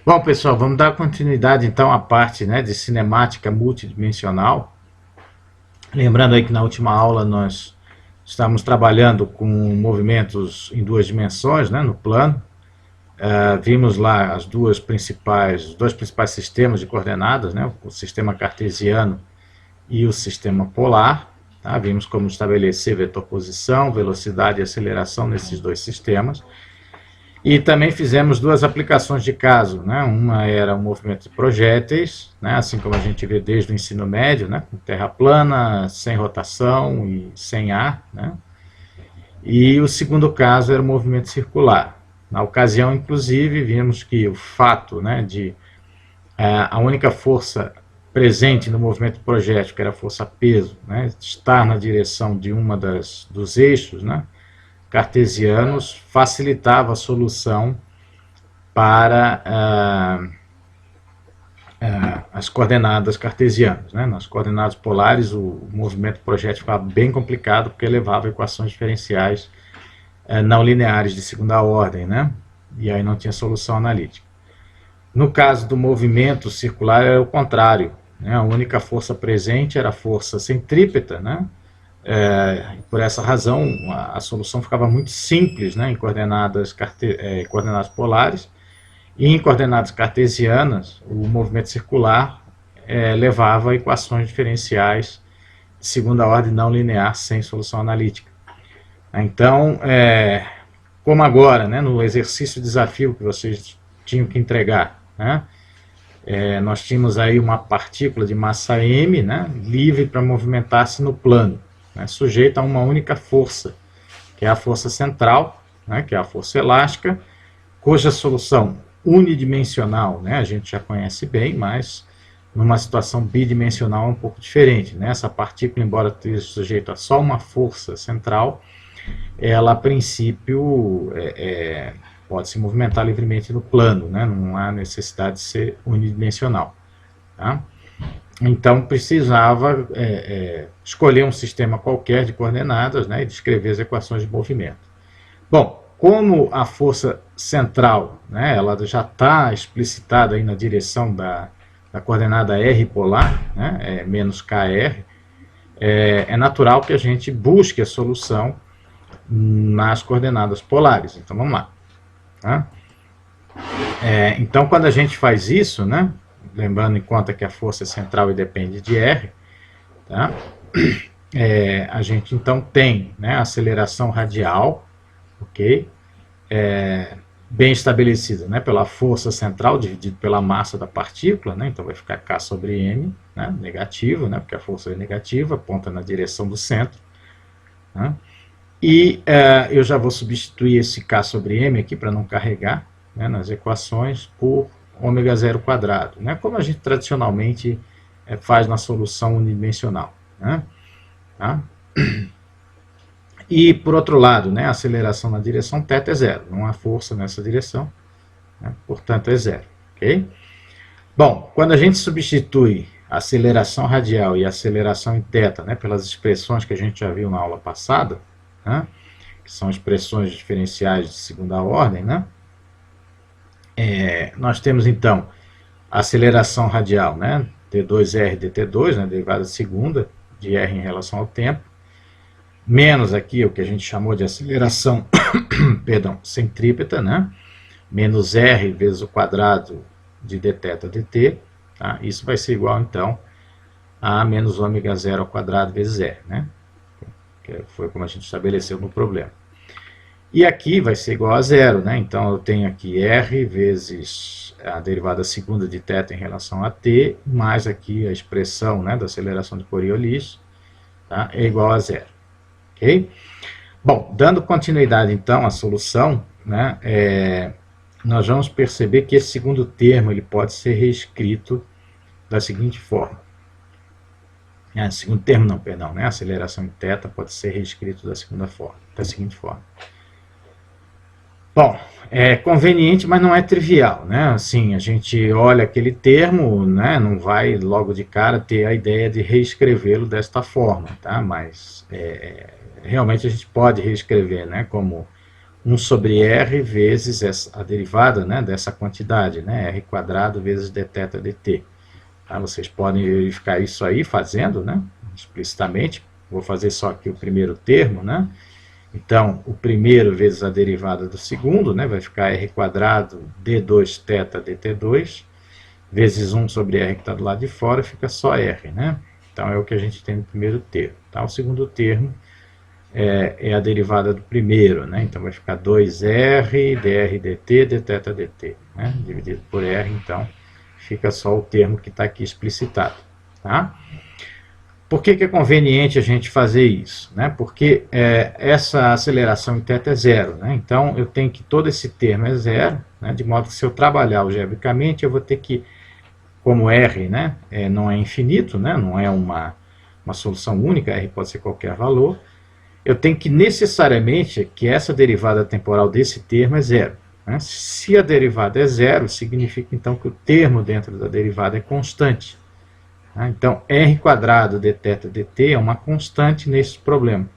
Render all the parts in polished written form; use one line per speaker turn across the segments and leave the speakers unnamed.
Bom, pessoal, vamos dar continuidade então à parte, né, de cinemática multidimensional. Lembrando aí que na última aula nós estamos trabalhando com movimentos em duas dimensões, né, no plano. Vimos lá os dois principais sistemas de coordenadas, né, o sistema cartesiano e o sistema polar. Tá? Vimos como estabelecer vetor posição, velocidade e aceleração nesses dois sistemas. E também fizemos duas aplicações de caso, né? Uma era o movimento de projéteis, né? Assim como a gente vê desde o ensino médio, né? Com terra plana, sem rotação e sem ar, né? E o segundo caso era o movimento circular. Na ocasião, inclusive, vimos que o fato, né, de a única força presente no movimento projétil, que era a força-peso, né, estar na direção de uma dos eixos, né, cartesianos, facilitava a solução para as coordenadas cartesianas. Né? Nas coordenadas polares, o movimento projétil ficava bem complicado, porque levava equações diferenciais não lineares de segunda ordem, né? E aí não tinha solução analítica. No caso do movimento circular, era o contrário. Né? A única força presente era a força centrípeta, né? Por essa razão, a solução ficava muito simples, né, em coordenadas polares, e em coordenadas cartesianas, o movimento circular levava a equações diferenciais de segunda ordem não linear sem solução analítica. Então, como agora, né, no exercício desafio que vocês tinham que entregar, né, nós tínhamos aí uma partícula de massa m, né, livre para movimentar-se no plano, né, sujeita a uma única força, que é a força central, né, que é a força elástica, cuja solução unidimensional, né, a gente já conhece bem, mas numa situação bidimensional é um pouco diferente. Né? Essa partícula, embora esteja sujeita a só uma força central, ela a princípio pode se movimentar livremente no plano, né? Não há necessidade de ser unidimensional. Tá? Então precisava escolher um sistema qualquer de coordenadas, né, e descrever as equações de movimento. Bom, como a força central, né, ela já está explicitada aí na direção da coordenada r polar, né, menos kr, é natural que a gente busque a solução nas coordenadas polares. Então vamos lá. Tá? Então quando a gente faz isso, né, lembrando em conta que a força é central e depende de r, tá? A gente então tem, né, a aceleração radial, ok? Bem estabelecida, né, pela força central dividido pela massa da partícula, né, então vai ficar K sobre M, né, negativo, né, porque a força é negativa, aponta na direção do centro. Né, e eu já vou substituir esse K sobre M aqui para não carregar, né, nas equações por ômega zero quadrado, né, como a gente tradicionalmente faz na solução unidimensional. Né, tá? E, por outro lado, né, a aceleração na direção θ é zero, não há força nessa direção, né, portanto é zero. Okay? Bom, quando a gente substitui a aceleração radial e a aceleração em θ, né, pelas expressões que a gente já viu na aula passada, né, que são expressões diferenciais de segunda ordem, né, nós temos então a aceleração radial, né, d2r dt2, né, derivada segunda de r em relação ao tempo, menos aqui o que a gente chamou de aceleração perdão, centrípeta, né, menos r vezes o quadrado de dθ dt, tá? Isso vai ser igual então a menos ômega zero ao quadrado vezes r, né, que foi como a gente estabeleceu no problema. E aqui vai ser igual a zero, né? Então eu tenho aqui r vezes a derivada segunda de θ em relação a t, mais aqui a expressão, né, da aceleração de Coriolis, tá? É igual a zero. Ok? Bom, dando continuidade então à solução, né, nós vamos perceber que esse segundo termo ele pode ser reescrito da seguinte forma. Segundo termo não, perdão, né, a aceleração em θ pode ser reescrito da seguinte forma. Bom, é conveniente, mas não é trivial, né? Assim, a gente olha aquele termo, né, não vai logo de cara ter a ideia de reescrevê-lo desta forma, tá? Mas realmente a gente pode reescrever, né, como 1 sobre R vezes a derivada, né, dessa quantidade, né, R quadrado vezes dθ dt. Tá? Vocês podem verificar isso aí fazendo, né, explicitamente. Vou fazer só aqui o primeiro termo, né? Então, o primeiro vezes a derivada do segundo, né, vai ficar R quadrado d2θ dt2, vezes 1 sobre R que está do lado de fora, fica só R, né? Então, é o que a gente tem no primeiro termo. Tá? O segundo termo é a derivada do primeiro, né? Então vai ficar 2R, dr dt, dθ dt, né? Dividido por R, então fica só o termo que está aqui explicitado. Tá? Por que é conveniente a gente fazer isso? Né? Porque essa aceleração em θ é zero, né? Então eu tenho que todo esse termo é zero, né? De modo que se eu trabalhar algebricamente eu vou ter que, como R, né, não é infinito, né? Não é uma solução única, R pode ser qualquer valor, eu tenho que necessariamente que essa derivada temporal desse termo é zero. Né? Se a derivada é zero, significa então que o termo dentro da derivada é constante. Tá? Então, r quadrado dθ dt é uma constante nesse problema.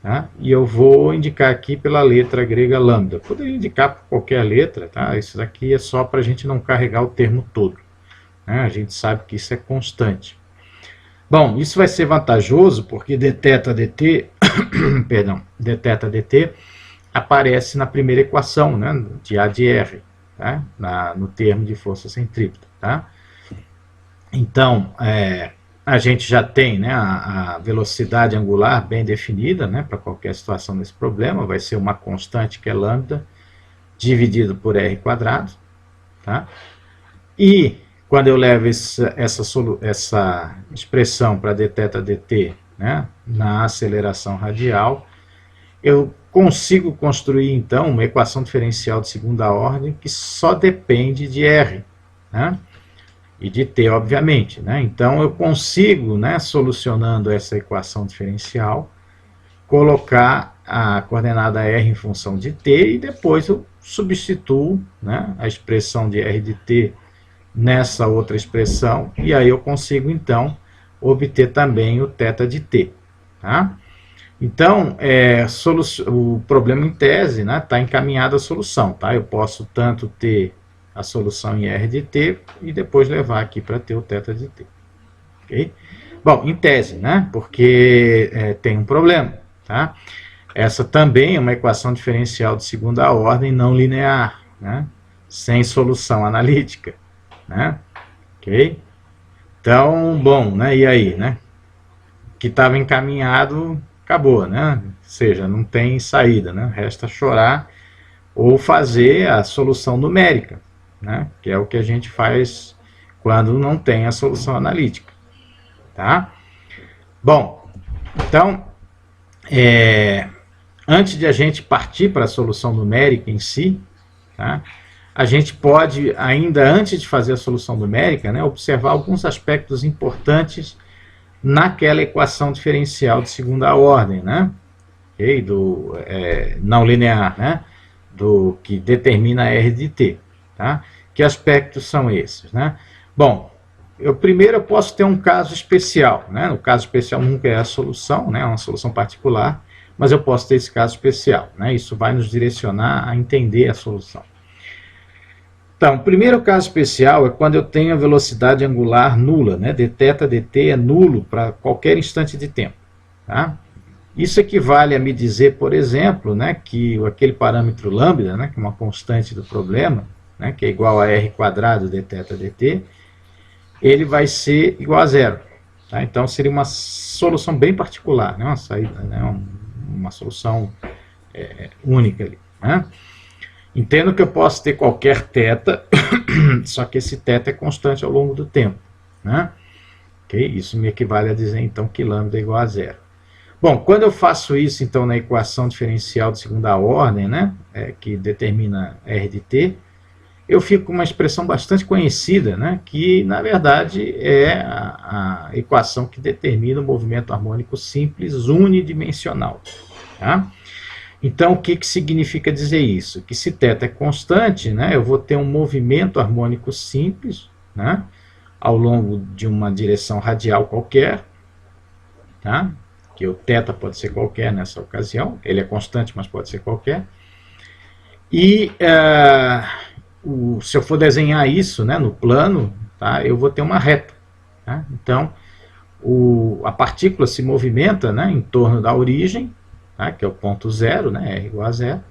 Tá? E eu vou indicar aqui pela letra grega lambda. Poderia indicar por qualquer letra, tá? Isso daqui é só para a gente não carregar o termo todo. Né? A gente sabe que isso é constante. Bom, isso vai ser vantajoso porque dθ dt, perdão, dθ dt aparece na primeira equação, né, de A de R, tá? No termo de força centrípeta. Tá? Então, a gente já tem, né, a velocidade angular bem definida, né, para qualquer situação desse problema, vai ser uma constante que é lambda, dividido por R quadrado. Tá? E quando eu levo essa expressão para dθ dt, né, na aceleração radial, eu consigo construir, então, uma equação diferencial de segunda ordem que só depende de R, né, e de t, obviamente. Né? Então, eu consigo, né, solucionando essa equação diferencial, colocar a coordenada R em função de t, e depois eu substituo, né, a expressão de R de t nessa outra expressão, e aí eu consigo, então, obter também o θ de t. Tá? Então, o problema em tese está encaminhado à solução. Tá? Eu posso tanto ter a solução em R de t e depois levar aqui para ter o θ de t. Okay? Bom, em tese, né? Porque tem um problema. Tá? Essa também é uma equação diferencial de segunda ordem não linear, né? Sem solução analítica. Né? Ok? Então, bom, né? E aí, né? Que estava encaminhado, acabou, né? Ou seja, não tem saída, né? Resta chorar ou fazer a solução numérica, né? Que é o que a gente faz quando não tem a solução analítica, tá? Bom, então, antes de a gente partir para a solução numérica em si, tá? A gente pode, ainda antes de fazer a solução numérica, né, observar alguns aspectos importantes naquela equação diferencial de segunda ordem, né, okay, não linear, né, que determina R de t. Tá? Que aspectos são esses? Né? Bom, primeiro eu posso ter um caso especial. Né? O caso especial nunca é a solução, né, é uma solução particular, mas eu posso ter esse caso especial. Né? Isso vai nos direcionar a entender a solução. Então, o primeiro caso especial é quando eu tenho a velocidade angular nula, né? dθ dt é nulo para qualquer instante de tempo. Tá? Isso equivale a me dizer, por exemplo, né, que aquele parâmetro lambda, né, que é uma constante do problema, né, que é igual a r quadrado dθ dt, ele vai ser igual a zero. Tá? Então, seria uma solução bem particular, né, uma saída, né, uma solução única ali. Né? Entendo que eu posso ter qualquer θ, só que esse θ é constante ao longo do tempo. Né? Okay? Isso me equivale a dizer, então, que lambda é igual a zero. Bom, quando eu faço isso, então, na equação diferencial de segunda ordem, né, que determina R de t, eu fico com uma expressão bastante conhecida, né, que, na verdade, é a equação que determina o movimento harmônico simples unidimensional. Tá? Então, o que significa dizer isso? Que se θ é constante, né, eu vou ter um movimento harmônico simples, né, ao longo de uma direção radial qualquer, tá? Que o θ pode ser qualquer nessa ocasião, ele é constante, mas pode ser qualquer. E se eu for desenhar isso, né, no plano, tá, eu vou ter uma reta. Tá? Então, a partícula se movimenta, né, em torno da origem, tá, que é o ponto zero, né, R igual a zero,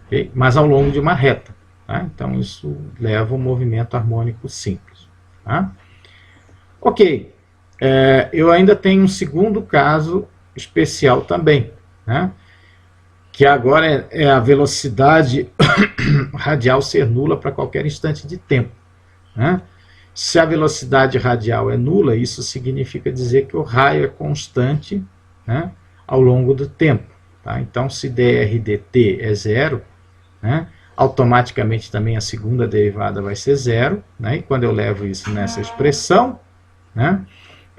okay? Mas ao longo de uma reta. Tá? Então, isso leva a um movimento harmônico simples. Tá? Ok, eu ainda tenho um segundo caso especial também, né? Que agora é a velocidade radial ser nula para qualquer instante de tempo. Né? Se a velocidade radial é nula, isso significa dizer que o raio é constante, né, ao longo do tempo. Tá? Então, se dr dt é zero, né, automaticamente também a segunda derivada vai ser zero, né, e quando eu levo isso nessa expressão, né,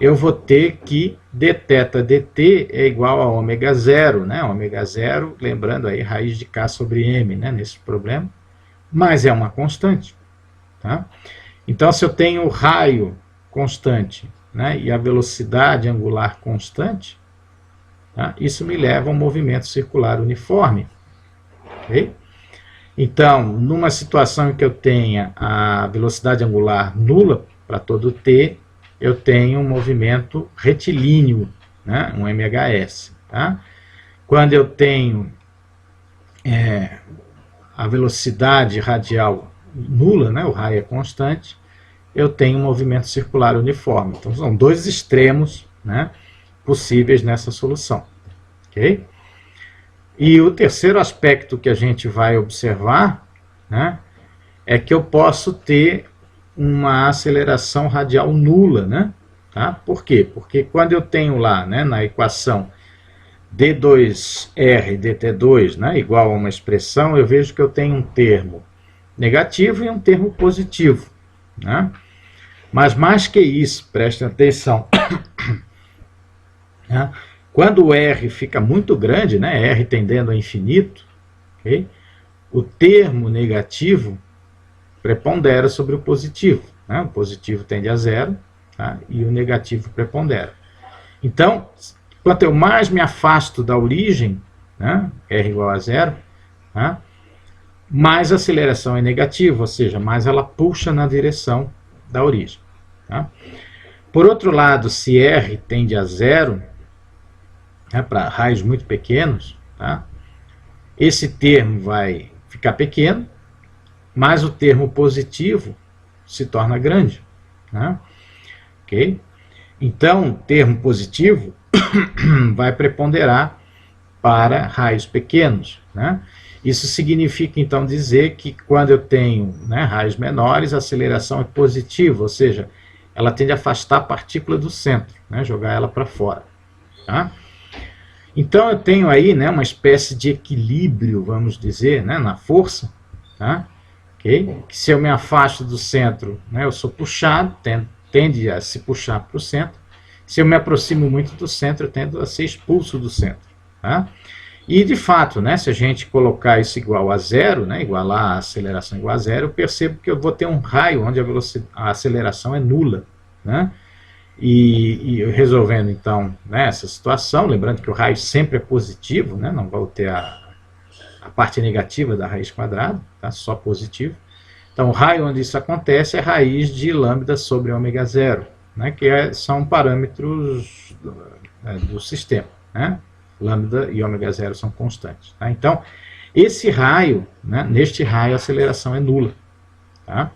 eu vou ter que dθ dt é igual a ômega zero, né? Ômega zero, lembrando aí, raiz de k sobre m, né, nesse problema, mas é uma constante. Tá? Então, se eu tenho o raio constante, né, e a velocidade angular constante, tá, isso me leva a um movimento circular uniforme. Okay? Então, numa situação em que eu tenha a velocidade angular nula para todo t, eu tenho um movimento retilíneo, né, um MHS. Tá? Quando eu tenho a velocidade radial nula, né, o raio é constante, eu tenho um movimento circular uniforme. Então, são dois extremos, né, possíveis nessa solução. Okay? E o terceiro aspecto que a gente vai observar, né, é que eu posso ter uma aceleração radial nula. Né? Tá? Por quê? Porque quando eu tenho lá, né, na equação d2r dt2, né, igual a uma expressão, eu vejo que eu tenho um termo negativo e um termo positivo. Né? Mas mais que isso, prestem atenção, né? Quando o R fica muito grande, né, R tendendo a infinito, okay, o termo negativo prepondera sobre o positivo. Né? O positivo tende a zero, tá? E o negativo prepondera. Então, quanto eu mais me afasto da origem, né, R igual a zero, tá, mais a aceleração é negativa, ou seja, mais ela puxa na direção da origem. Tá? Por outro lado, se R tende a zero, né, para raios muito pequenos, tá, esse termo vai ficar pequeno, mas o termo positivo se torna grande. Né? Okay? Então, o termo positivo vai preponderar para raios pequenos. Né? Isso significa, então, dizer que quando eu tenho, né, raios menores, a aceleração é positiva, ou seja, ela tende a afastar a partícula do centro, né, jogar ela para fora. Tá? Então, eu tenho aí, né, uma espécie de equilíbrio, vamos dizer, né, na força, tá? Okay? Que se eu me afasto do centro, né, eu sou puxado, tende a se puxar para o centro. Se eu me aproximo muito do centro, eu tendo a ser expulso do centro. Tá? E, de fato, né, se a gente colocar isso igual a zero, né, igualar a aceleração igual a zero, eu percebo que eu vou ter um raio onde a aceleração é nula. Né? E resolvendo, então, né, essa situação, lembrando que o raio sempre é positivo, né, não vai ter a parte negativa da raiz quadrada, tá, só positivo. Então, o raio onde isso acontece é raiz de lambda sobre ômega zero, né, que são parâmetros do sistema. Né? Lambda e ômega zero são constantes. Tá? Então, esse raio, né, neste raio a aceleração é nula. Tá?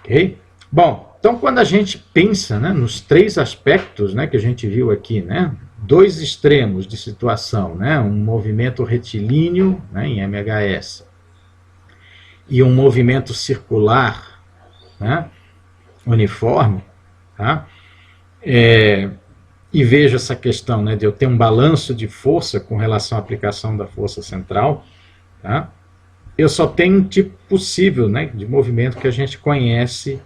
Ok? Bom, então quando a gente pensa, né, nos três aspectos, né, que a gente viu aqui, né, dois extremos de situação, né, um movimento retilíneo, né, em MHS, e um movimento circular, né, uniforme, tá? E vejo essa questão, né, de eu ter um balanço de força com relação à aplicação da força central, tá? Eu só tenho um tipo possível, né, de movimento que a gente conhece,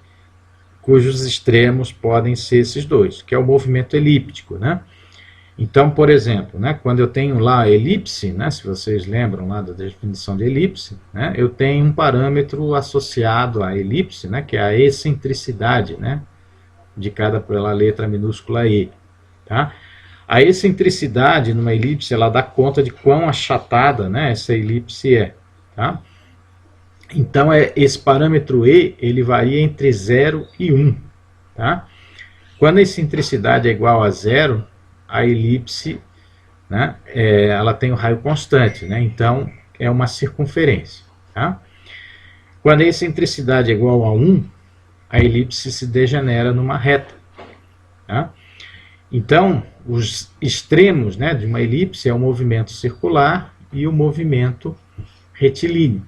cujos extremos podem ser esses dois, que é o movimento elíptico. Né? Então, por exemplo, né, quando eu tenho lá a elipse, né, se vocês lembram lá da definição de elipse, né, eu tenho um parâmetro associado à elipse, né, que é a excentricidade, né, indicada pela letra minúscula E. Tá? A excentricidade numa elipse, ela dá conta de quão achatada, né, essa elipse é. tá? Então, esse parâmetro E, ele varia entre 0 e 1, tá? Quando a excentricidade é igual a 0, a elipse, né, ela tem o raio constante, né? Então, é uma circunferência, tá? Quando a excentricidade é igual a 1, a elipse se degenera numa reta, tá? Então, os extremos, né, de uma elipse é o movimento circular e o movimento retilíneo,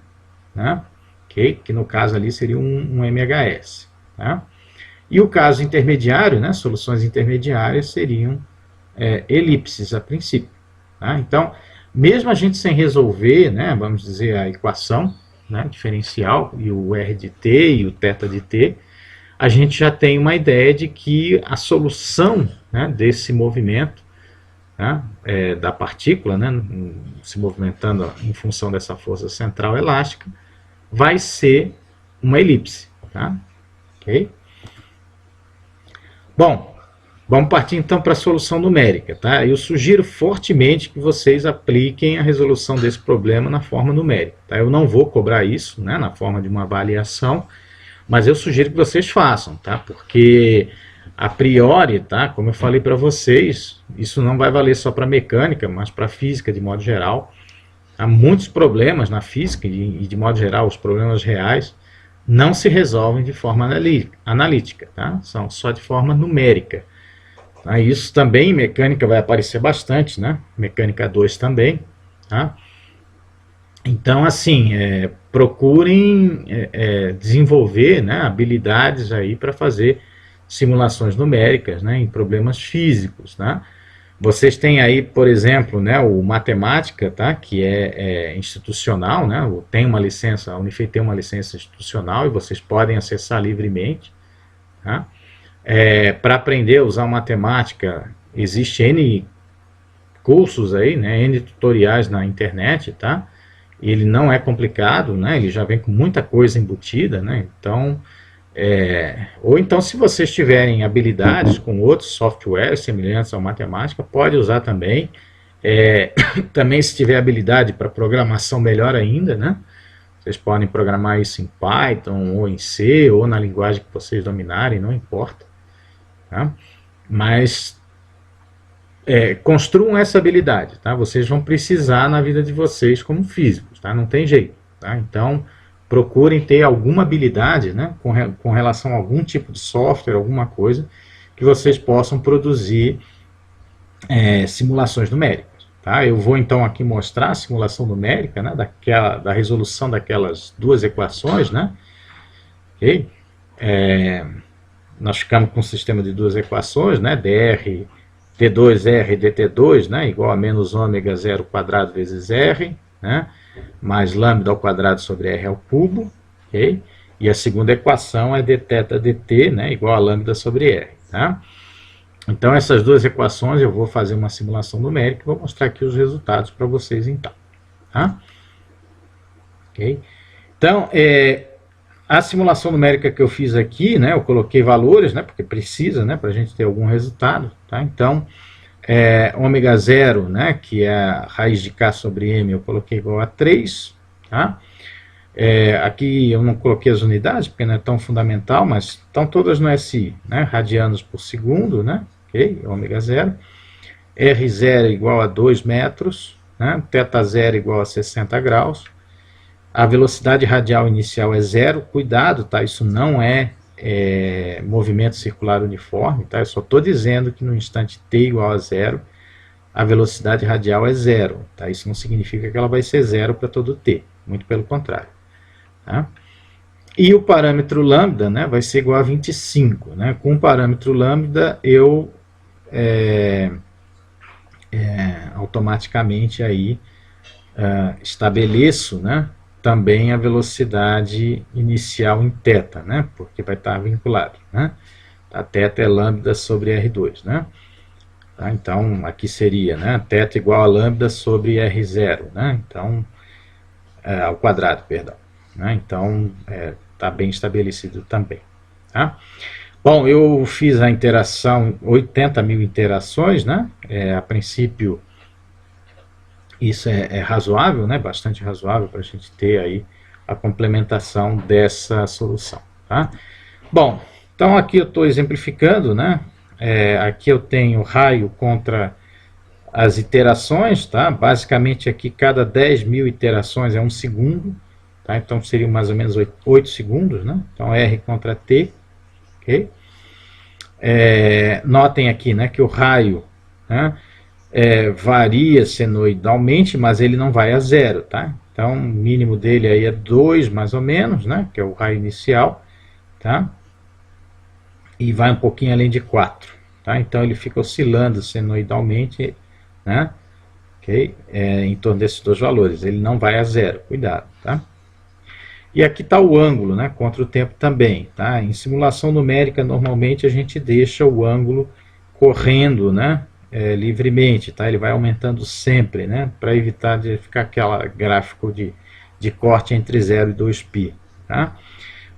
né? Okay? Que no caso ali seria um MHS. Tá? E o caso intermediário, né, soluções intermediárias seriam elipses a princípio. Tá? Então, mesmo a gente sem resolver, né, vamos dizer, a equação, né, diferencial, e o R de t e o θ de t, a gente já tem uma ideia de que a solução, né, desse movimento, né, da partícula, né, se movimentando em função dessa força central elástica, vai ser uma elipse. Tá? Okay? Bom, vamos partir então para a solução numérica. Tá? Eu sugiro fortemente que vocês apliquem a resolução desse problema na forma numérica. Tá? Eu não vou cobrar isso, né, na forma de uma avaliação, mas eu sugiro que vocês façam, tá? Porque a priori, tá, como eu falei para vocês, isso não vai valer só para mecânica, mas para física de modo geral. Há muitos problemas na física e de modo geral os problemas reais não se resolvem de forma analítica, tá? São só de forma numérica. Tá? Isso também em mecânica vai aparecer bastante, né? Mecânica 2 também, tá? Então, assim, procurem desenvolver, né, habilidades aí para fazer simulações numéricas, né, em problemas físicos, tá? Vocês têm aí, por exemplo, né, o matemática, tá, que é institucional, né, tem uma licença, a Unifei tem uma licença institucional e vocês podem acessar livremente. Tá? Para aprender a usar matemática, existe N cursos aí, né, N tutoriais na internet, tá? Ele não é complicado, né? Ele já vem com muita coisa embutida, né? Então, ou então, se vocês tiverem habilidades com outros softwares semelhantes ao matemática, pode usar também. Também, se tiver habilidade para programação, melhor ainda, né? Vocês podem programar isso em Python, ou em C, ou na linguagem que vocês dominarem, não importa. Tá? Mas construam essa habilidade, tá? Vocês vão precisar na vida de vocês como físicos, tá? Não tem jeito, tá? Então, procurem ter alguma habilidade, né, com relação a algum tipo de software, alguma coisa, que vocês possam produzir simulações numéricas. Tá? Eu vou então aqui mostrar a simulação numérica, né, da resolução daquelas duas equações. Né? Okay? Nós ficamos com um sistema de duas equações, né, dr d2r dt2, né, igual a menos ômega 0 quadrado vezes r, né, mais lambda ao quadrado sobre r ao cubo, ok? E a segunda equação é dθ dt, né, igual a lambda sobre r. Tá? Então, essas duas equações eu vou fazer uma simulação numérica e vou mostrar aqui os resultados para vocês então. Tá? Okay? Então, a simulação numérica que eu fiz aqui, né, eu coloquei valores, né, porque precisa, né, para a gente ter algum resultado. Tá? Então, ômega 0, né, que é a raiz de k sobre m, eu coloquei igual a 3. Tá? Aqui eu não coloquei as unidades, porque não é tão fundamental, mas estão todas no SI, né, radianos por segundo, né, ok, ômega 0. R0 igual a 2 metros, né, θ0 igual a 60 graus. A velocidade radial inicial é 0, cuidado, tá, isso não é movimento circular uniforme, tá? Eu só estou dizendo que no instante t igual a 0, a velocidade radial é 0, tá? Isso não significa que ela vai ser 0 para todo t, muito pelo contrário. Tá? E o parâmetro lambda, né, vai ser igual a 25. Né? Com o parâmetro lambda, eu automaticamente aí, estabeleço, né, também a velocidade inicial em θ, né, porque vai estar vinculado. Né? A θ é lambda sobre R2. Né? Tá? Então, aqui seria, né, θ igual a lambda sobre R0. Né? Então, ao quadrado, perdão. Né? Então, está bem estabelecido também. Tá? Bom, eu fiz a interação, 80 mil interações, né? A princípio Isso é razoável, né? Bastante razoável para a gente ter aí a complementação dessa solução, tá? Bom, então aqui eu estou exemplificando, né? Aqui eu tenho raio contra as iterações, tá? Basicamente aqui cada 10.000 iterações é 1 segundo, tá? Então seria mais ou menos 8 segundos, né? Então R contra T, ok? Notem aqui, né, que o raio, né, varia senoidalmente, mas ele não vai a zero, tá? Então o mínimo dele aí é 2 mais ou menos, né, que é o raio inicial, tá? E vai um pouquinho além de 4, tá? Então ele fica oscilando senoidalmente, né? Okay? Em torno desses dois valores, ele não vai a zero, cuidado, tá? E aqui está o ângulo, né, contra o tempo também, tá? Em simulação numérica, normalmente a gente deixa o ângulo correndo, né, livremente, tá? Ele vai aumentando sempre, né, para evitar de ficar aquele gráfico de corte entre 0 e 2π, tá?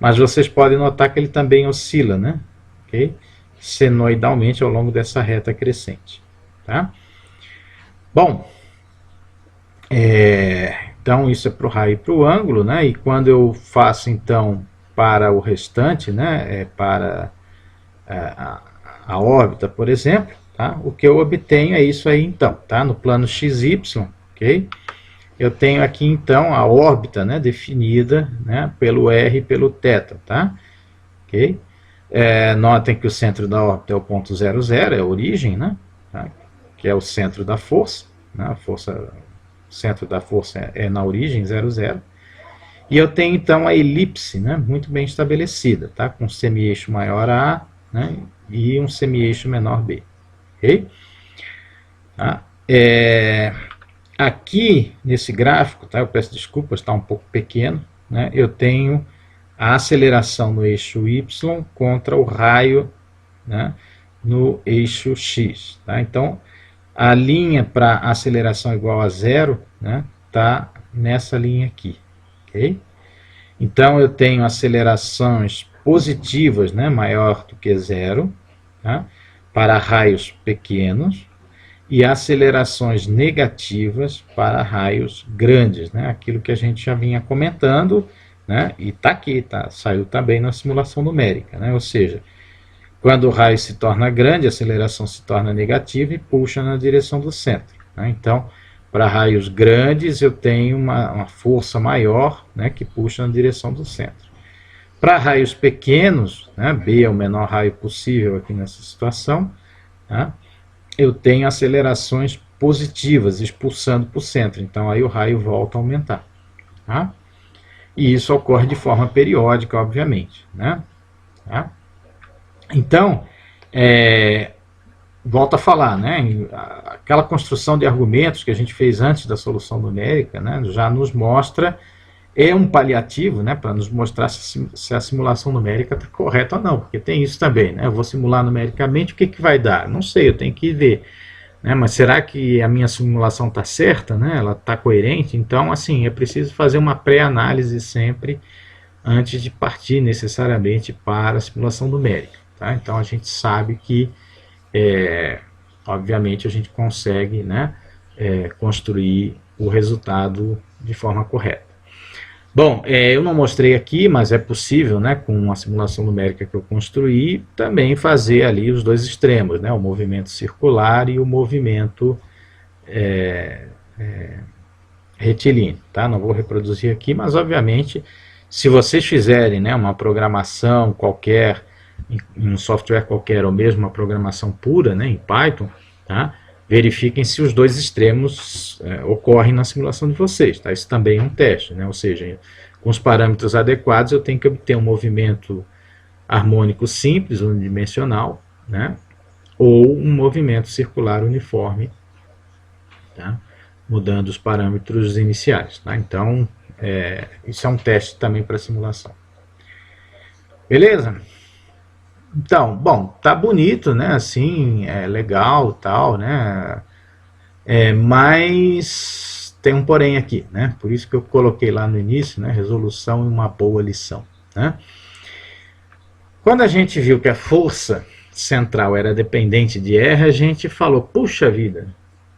Mas vocês podem notar que ele também oscila, né, okay? Senoidalmente ao longo dessa reta crescente, tá? Bom, então isso é para o raio e para o ângulo, né? E quando eu faço então para o restante, né, para a órbita, por exemplo, tá? O que eu obtenho é isso aí então, tá? No plano XY, ok? Eu tenho aqui então a órbita, né, definida, né, pelo R e pelo θ, tá? Ok? Notem que o centro da órbita é o ponto 00, é a origem, né, tá? Que é o centro da força, né? O centro da força é na origem, 00. E eu tenho então a elipse, né, muito bem estabelecida, tá? Com um semi-eixo maior A, né, e um semi-eixo menor B. Ok? Tá? Aqui nesse gráfico, tá? Eu peço desculpas, está um pouco pequeno, né? Eu tenho a aceleração no eixo Y contra o raio, né, no eixo X. Tá? Então, a linha para aceleração igual a zero, né, tá nessa linha aqui. Okay? Então, eu tenho acelerações positivas, né, maior do que zero, tá, para raios pequenos, e acelerações negativas para raios grandes, né, aquilo que a gente já vinha comentando, né, e está aqui, saiu também na simulação numérica, né, ou seja, quando o raio se torna grande, a aceleração se torna negativa e puxa na direção do centro, né. Então, para raios grandes, eu tenho uma força maior, né, que puxa na direção do centro. Para raios pequenos, né, B é o menor raio possível aqui nessa situação, tá, eu tenho acelerações positivas expulsando para o centro, então aí o raio volta a aumentar. Tá? E isso ocorre de forma periódica, obviamente. Né? Tá? Então, volto a falar, né? Aquela construção de argumentos que a gente fez antes da solução numérica, né, já nos mostra, um paliativo, né, para nos mostrar se a simulação numérica está correta ou não, porque tem isso também, né? Eu vou simular numericamente, o que vai dar? Não sei, eu tenho que ver, né? Mas será que a minha simulação está certa, né? Ela está coerente? Então, assim, é preciso fazer uma pré-análise sempre antes de partir necessariamente para a simulação numérica, tá? Então a gente sabe que, obviamente, a gente consegue, né, construir o resultado de forma correta. Bom, eu não mostrei aqui, mas é possível, né, com a simulação numérica que eu construí, também fazer ali os dois extremos, né, o movimento circular e o movimento retilíneo. Tá? Não vou reproduzir aqui, mas obviamente, se vocês fizerem, né, uma programação qualquer, em um software qualquer, ou mesmo uma programação pura, né, em Python, tá? Verifiquem se os dois extremos ocorrem na simulação de vocês. Tá? Isso também é um teste, né? Ou seja, com os parâmetros adequados eu tenho que obter um movimento harmônico simples, unidimensional, né? Ou um movimento circular uniforme, tá? Mudando os parâmetros iniciais. Tá? Então, isso é um teste também para simulação. Beleza? Então, bom, tá bonito, né? Assim, é legal, tal, né? Mas tem um porém aqui, né? Por isso que eu coloquei lá no início, né? Resolução e uma boa lição, né? Quando a gente viu que a força central era dependente de R, a gente falou, puxa vida,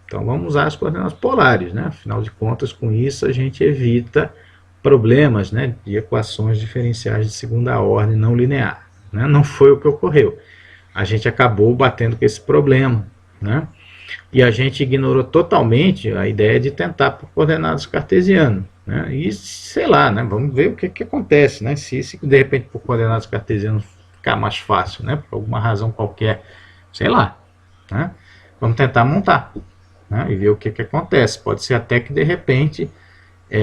Então vamos usar as coordenadas polares, né? Afinal de contas, com isso a gente evita problemas, né, de equações diferenciais de segunda ordem não linear, né? Não foi o que ocorreu. A gente acabou batendo com esse problema, né? E a gente ignorou totalmente a ideia de tentar por coordenadas cartesianas, né? E sei lá, né? Vamos ver o que acontece, né? Se de repente por coordenadas cartesianas ficar mais fácil, né? Por alguma razão qualquer, sei lá, né? Vamos tentar montar, né? E ver o que acontece. Pode ser até que de repente,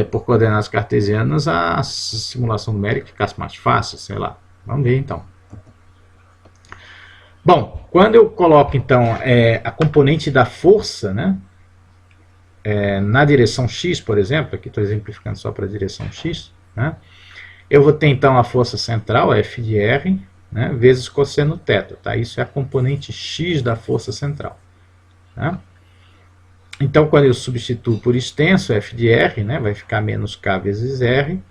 por coordenadas cartesianas, a simulação numérica ficasse mais fácil, sei lá. Vamos ver então. Bom, quando eu coloco então a componente da força, né, na direção x, por exemplo, aqui estou exemplificando só para a direção x, né, eu vou ter então a força central, F de R, né, vezes cosseno θ. Tá? Isso é a componente x da força central. Tá? Então, quando eu substituo por extenso, F de R, né, vai ficar menos K vezes R,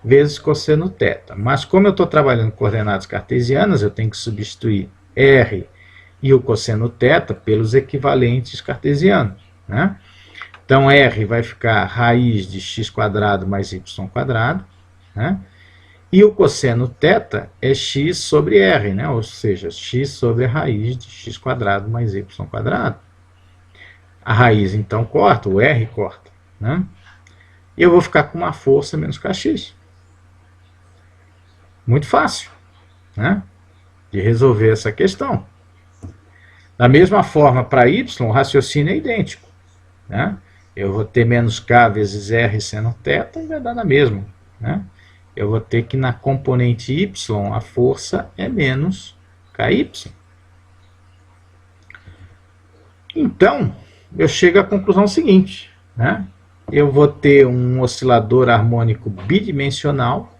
vezes cosseno θ. Mas como eu estou trabalhando com coordenadas cartesianas, eu tenho que substituir R e o cosseno θ pelos equivalentes cartesianos, né? Então, R vai ficar raiz de x² mais y², né? E o cosseno θ é x sobre R, né? Ou seja, x sobre a raiz de x² mais y². A raiz, então, corta, o R corta, né? E eu vou ficar com uma força menos kx. Muito fácil, né, de resolver essa questão. Da mesma forma, para y, o raciocínio é idêntico, né? Eu vou ter menos k vezes r seno θ e vai dar na mesma, né? Eu vou ter que na componente y a força é menos ky. Então, eu chego à conclusão seguinte, né? Eu vou ter um oscilador harmônico bidimensional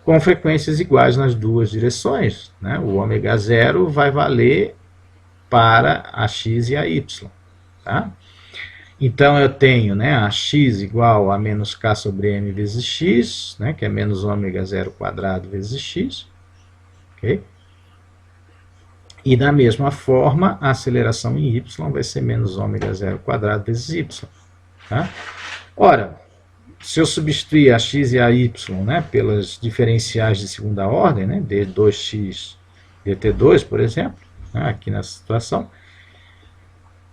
com frequências iguais nas duas direções, né? O ômega zero vai valer para a x e a y, tá? Então eu tenho, né, a x igual a menos k sobre m vezes x, né, que é menos ômega zero quadrado vezes x, ok? E da mesma forma, a aceleração em y vai ser menos ômega zero quadrado vezes y, tá? Ora, se eu substituir a x e a y, né, pelas diferenciais de segunda ordem, né, d2x dt2, por exemplo, né, aqui nessa situação,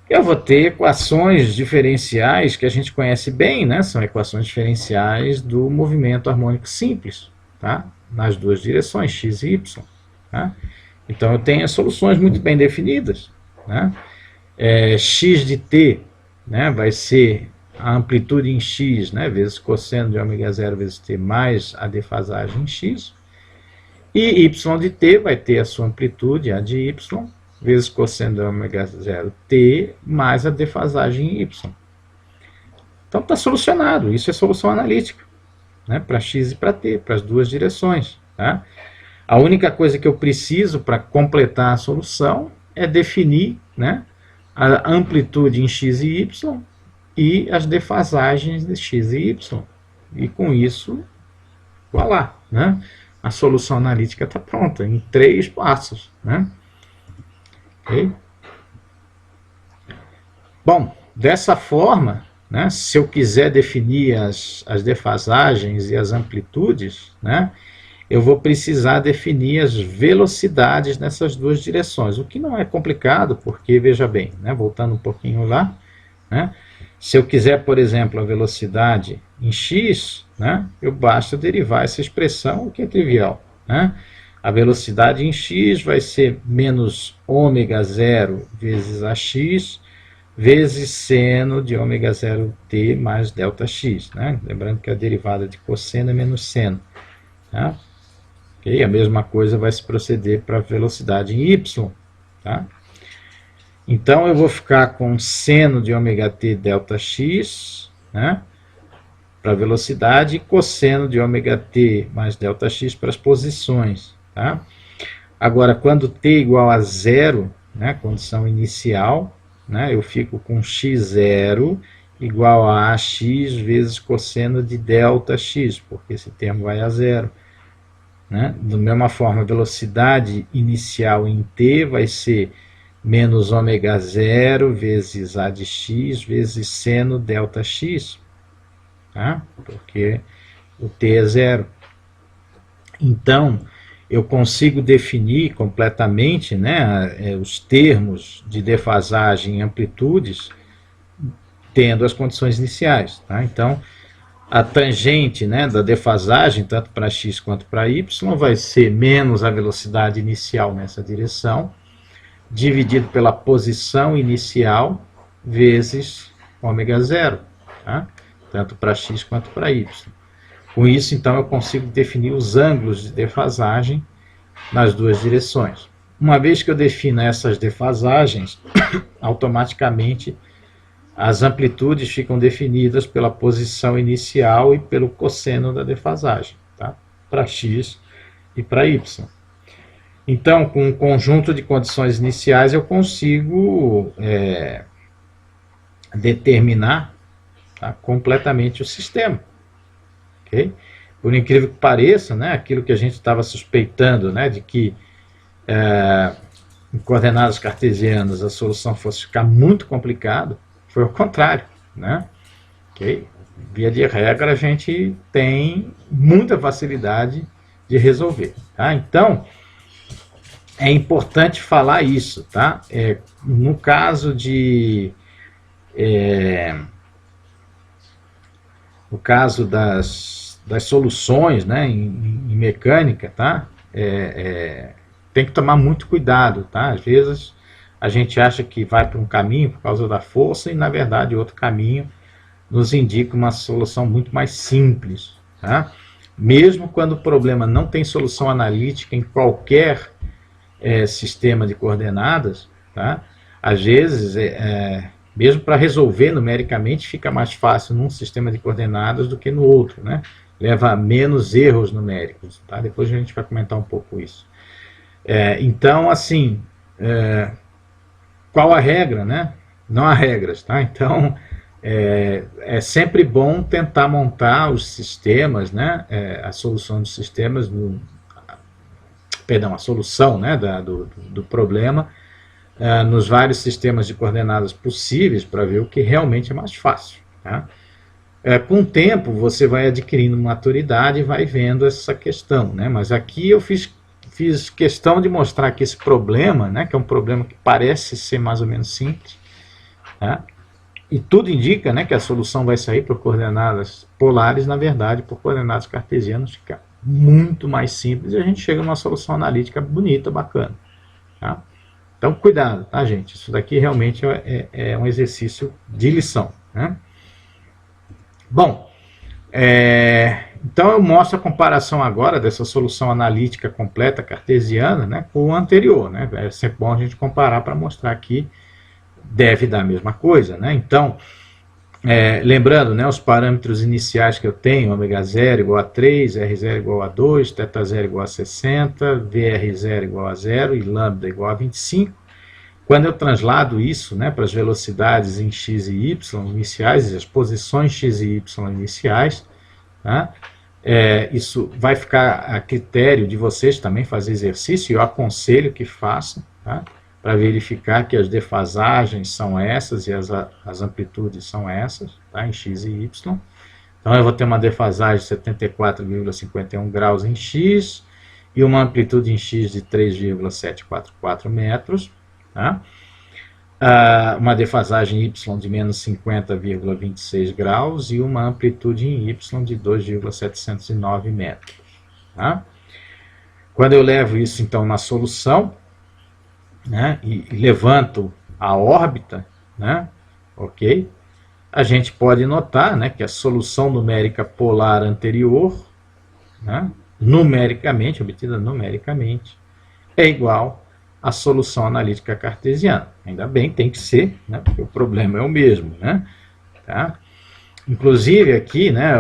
eu vou ter equações diferenciais que a gente conhece bem, né, são equações diferenciais do movimento harmônico simples, tá, nas duas direções, x e y. Tá? Então eu tenho as soluções muito bem definidas. Né? X de t, né, vai ser a amplitude em x, né, vezes cosseno de ômega zero vezes t mais a defasagem em x. E y de t vai ter a sua amplitude, a de y, vezes cosseno de ômega zero t mais a defasagem em y. Então está solucionado. Isso é solução analítica, né, para x e para t, para as duas direções. Tá? A única coisa que eu preciso para completar a solução é definir, né, a amplitude em x e y e as defasagens de x e y. E com isso, voilá, né? A solução analítica está pronta, em 3 passos. Né? Okay? Bom, dessa forma, né, se eu quiser definir as defasagens e as amplitudes, né, eu vou precisar definir as velocidades nessas duas direções, o que não é complicado, porque, veja bem, né, voltando um pouquinho lá, né, se eu quiser, por exemplo, a velocidade em x, né, eu basta derivar essa expressão, o que é trivial. Né? A velocidade em x vai ser menos ômega zero vezes ax, vezes seno de ômega zero t mais delta x. Né? Lembrando que a derivada de cosseno é menos seno. Tá? Okay? A mesma coisa vai se proceder para a velocidade em y. Tá? Então, eu vou ficar com seno de ômega t delta x, né, para a velocidade, e cosseno de ômega t mais delta x para as posições. Tá? Agora, quando t igual a zero, né, condição inicial, né, eu fico com x0 igual a ax vezes cosseno de delta x, porque esse termo vai a zero. Né? Da mesma forma, a velocidade inicial em t vai ser menos ômega zero vezes A de x vezes seno delta x, tá? Porque o t é zero. Então, eu consigo definir completamente, né, os termos de defasagem e amplitudes tendo as condições iniciais. Tá? Então, a tangente, né, da defasagem, tanto para x quanto para y, vai ser menos a velocidade inicial nessa direção, dividido pela posição inicial, vezes ômega zero, tá? Tanto para x quanto para y. Com isso, então, eu consigo definir os ângulos de defasagem nas duas direções. Uma vez que eu defino essas defasagens, automaticamente as amplitudes ficam definidas pela posição inicial e pelo cosseno da defasagem, tá? Para x e para y. Então, com um conjunto de condições iniciais, eu consigo determinar, tá, completamente o sistema. Okay? Por incrível que pareça, né, aquilo que a gente estava suspeitando, né, de que em coordenadas cartesianas a solução fosse ficar muito complicada, foi o contrário, né? Okay? Via de regra, a gente tem muita facilidade de resolver. Tá? Então, é importante falar isso. Tá? No caso no caso das soluções, né, em mecânica, tá? Tem que tomar muito cuidado. Tá? Às vezes a gente acha que vai para um caminho por causa da força e, na verdade, outro caminho nos indica uma solução muito mais simples. Tá? Mesmo quando o problema não tem solução analítica em qualquer sistema de coordenadas, tá? Às vezes, mesmo para resolver numericamente, fica mais fácil num sistema de coordenadas do que no outro. Né? Leva a menos erros numéricos. Tá? Depois a gente vai comentar um pouco isso. Então, assim, qual a regra, né? Não há regras, tá? Então, é sempre bom tentar montar os sistemas, né? A solução dos sistemas, a solução, né, do problema nos vários sistemas de coordenadas possíveis para ver o que realmente é mais fácil. Tá? Com o tempo, você vai adquirindo maturidade e vai vendo essa questão, né? Mas aqui eu fiz questão de mostrar que esse problema, né, que é um problema que parece ser mais ou menos simples, tá? E tudo indica, né, que a solução vai sair por coordenadas polares, na verdade, por coordenadas cartesianas, fica muito mais simples e a gente chega numa solução analítica bonita, bacana. Tá? Então, cuidado, tá, gente? Isso daqui realmente é um exercício de lição. Né? Bom, então eu mostro a comparação agora dessa solução analítica completa cartesiana, né, com o anterior. Né? É sempre bom a gente comparar para mostrar que deve dar a mesma coisa. Né? Então, lembrando, né, os parâmetros iniciais que eu tenho, ômega 0 igual a 3, R0 igual a 2, θ 0 igual a 60, VR0 igual a 0 e lambda igual a 25. Quando eu translado isso, né, para as velocidades em x e y iniciais, as posições x e y iniciais, tá? Isso vai ficar a critério de vocês também fazer exercício, e eu aconselho que façam, tá? Para verificar que as defasagens são essas e as amplitudes são essas, tá? Em x e y. Então, eu vou ter uma defasagem de 74,51 graus em x e uma amplitude em x de 3,744 metros. Tá? Uma defasagem y de menos 50,26 graus e uma amplitude em y de 2,709 metros. Tá? Quando eu levo isso, então, na solução, né, e levanto a órbita, né, ok? A gente pode notar, né, que a solução numérica polar anterior, né, numericamente, obtida numericamente, é igual à solução analítica cartesiana. Ainda bem, tem que ser, né, porque o problema é o mesmo. Né, tá? Inclusive aqui, né,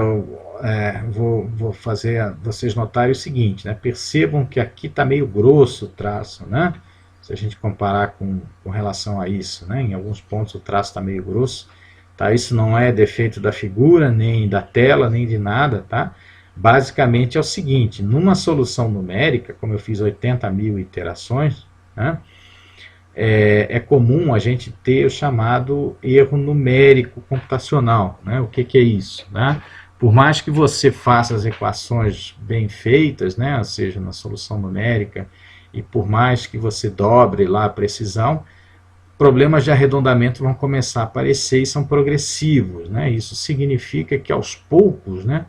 vou fazer vocês notarem o seguinte, né, percebam que aqui está meio grosso o traço, né? Se a gente comparar com relação a isso, né? Em alguns pontos o traço está meio grosso, tá? Isso não é defeito da figura, nem da tela, nem de nada, tá? Basicamente é o seguinte, numa solução numérica, como eu fiz 80 mil iterações, né? é comum a gente ter o chamado erro numérico computacional, né? O que é isso, né? Por mais que você faça as equações bem feitas, né, ou seja, na solução numérica, e por mais que você dobre lá a precisão, problemas de arredondamento vão começar a aparecer e são progressivos, né? Isso significa que aos poucos, né,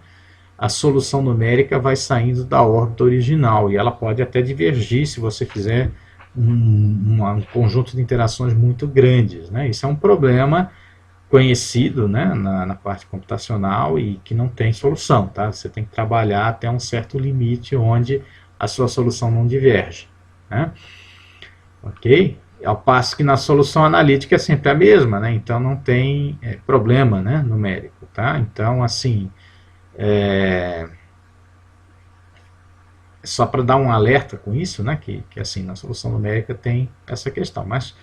a solução numérica vai saindo da órbita original e ela pode até divergir se você fizer um conjunto de interações muito grandes, né? Isso é um problema conhecido, né, na parte computacional e que não tem solução, tá? Você tem que trabalhar até um certo limite onde a sua solução não diverge, né? Ok? Ao passo que na solução analítica é sempre a mesma, né? Então não tem problema, né, numérico, tá? Então, assim, só para dar um alerta com isso, né, que assim, na solução numérica tem essa questão, mas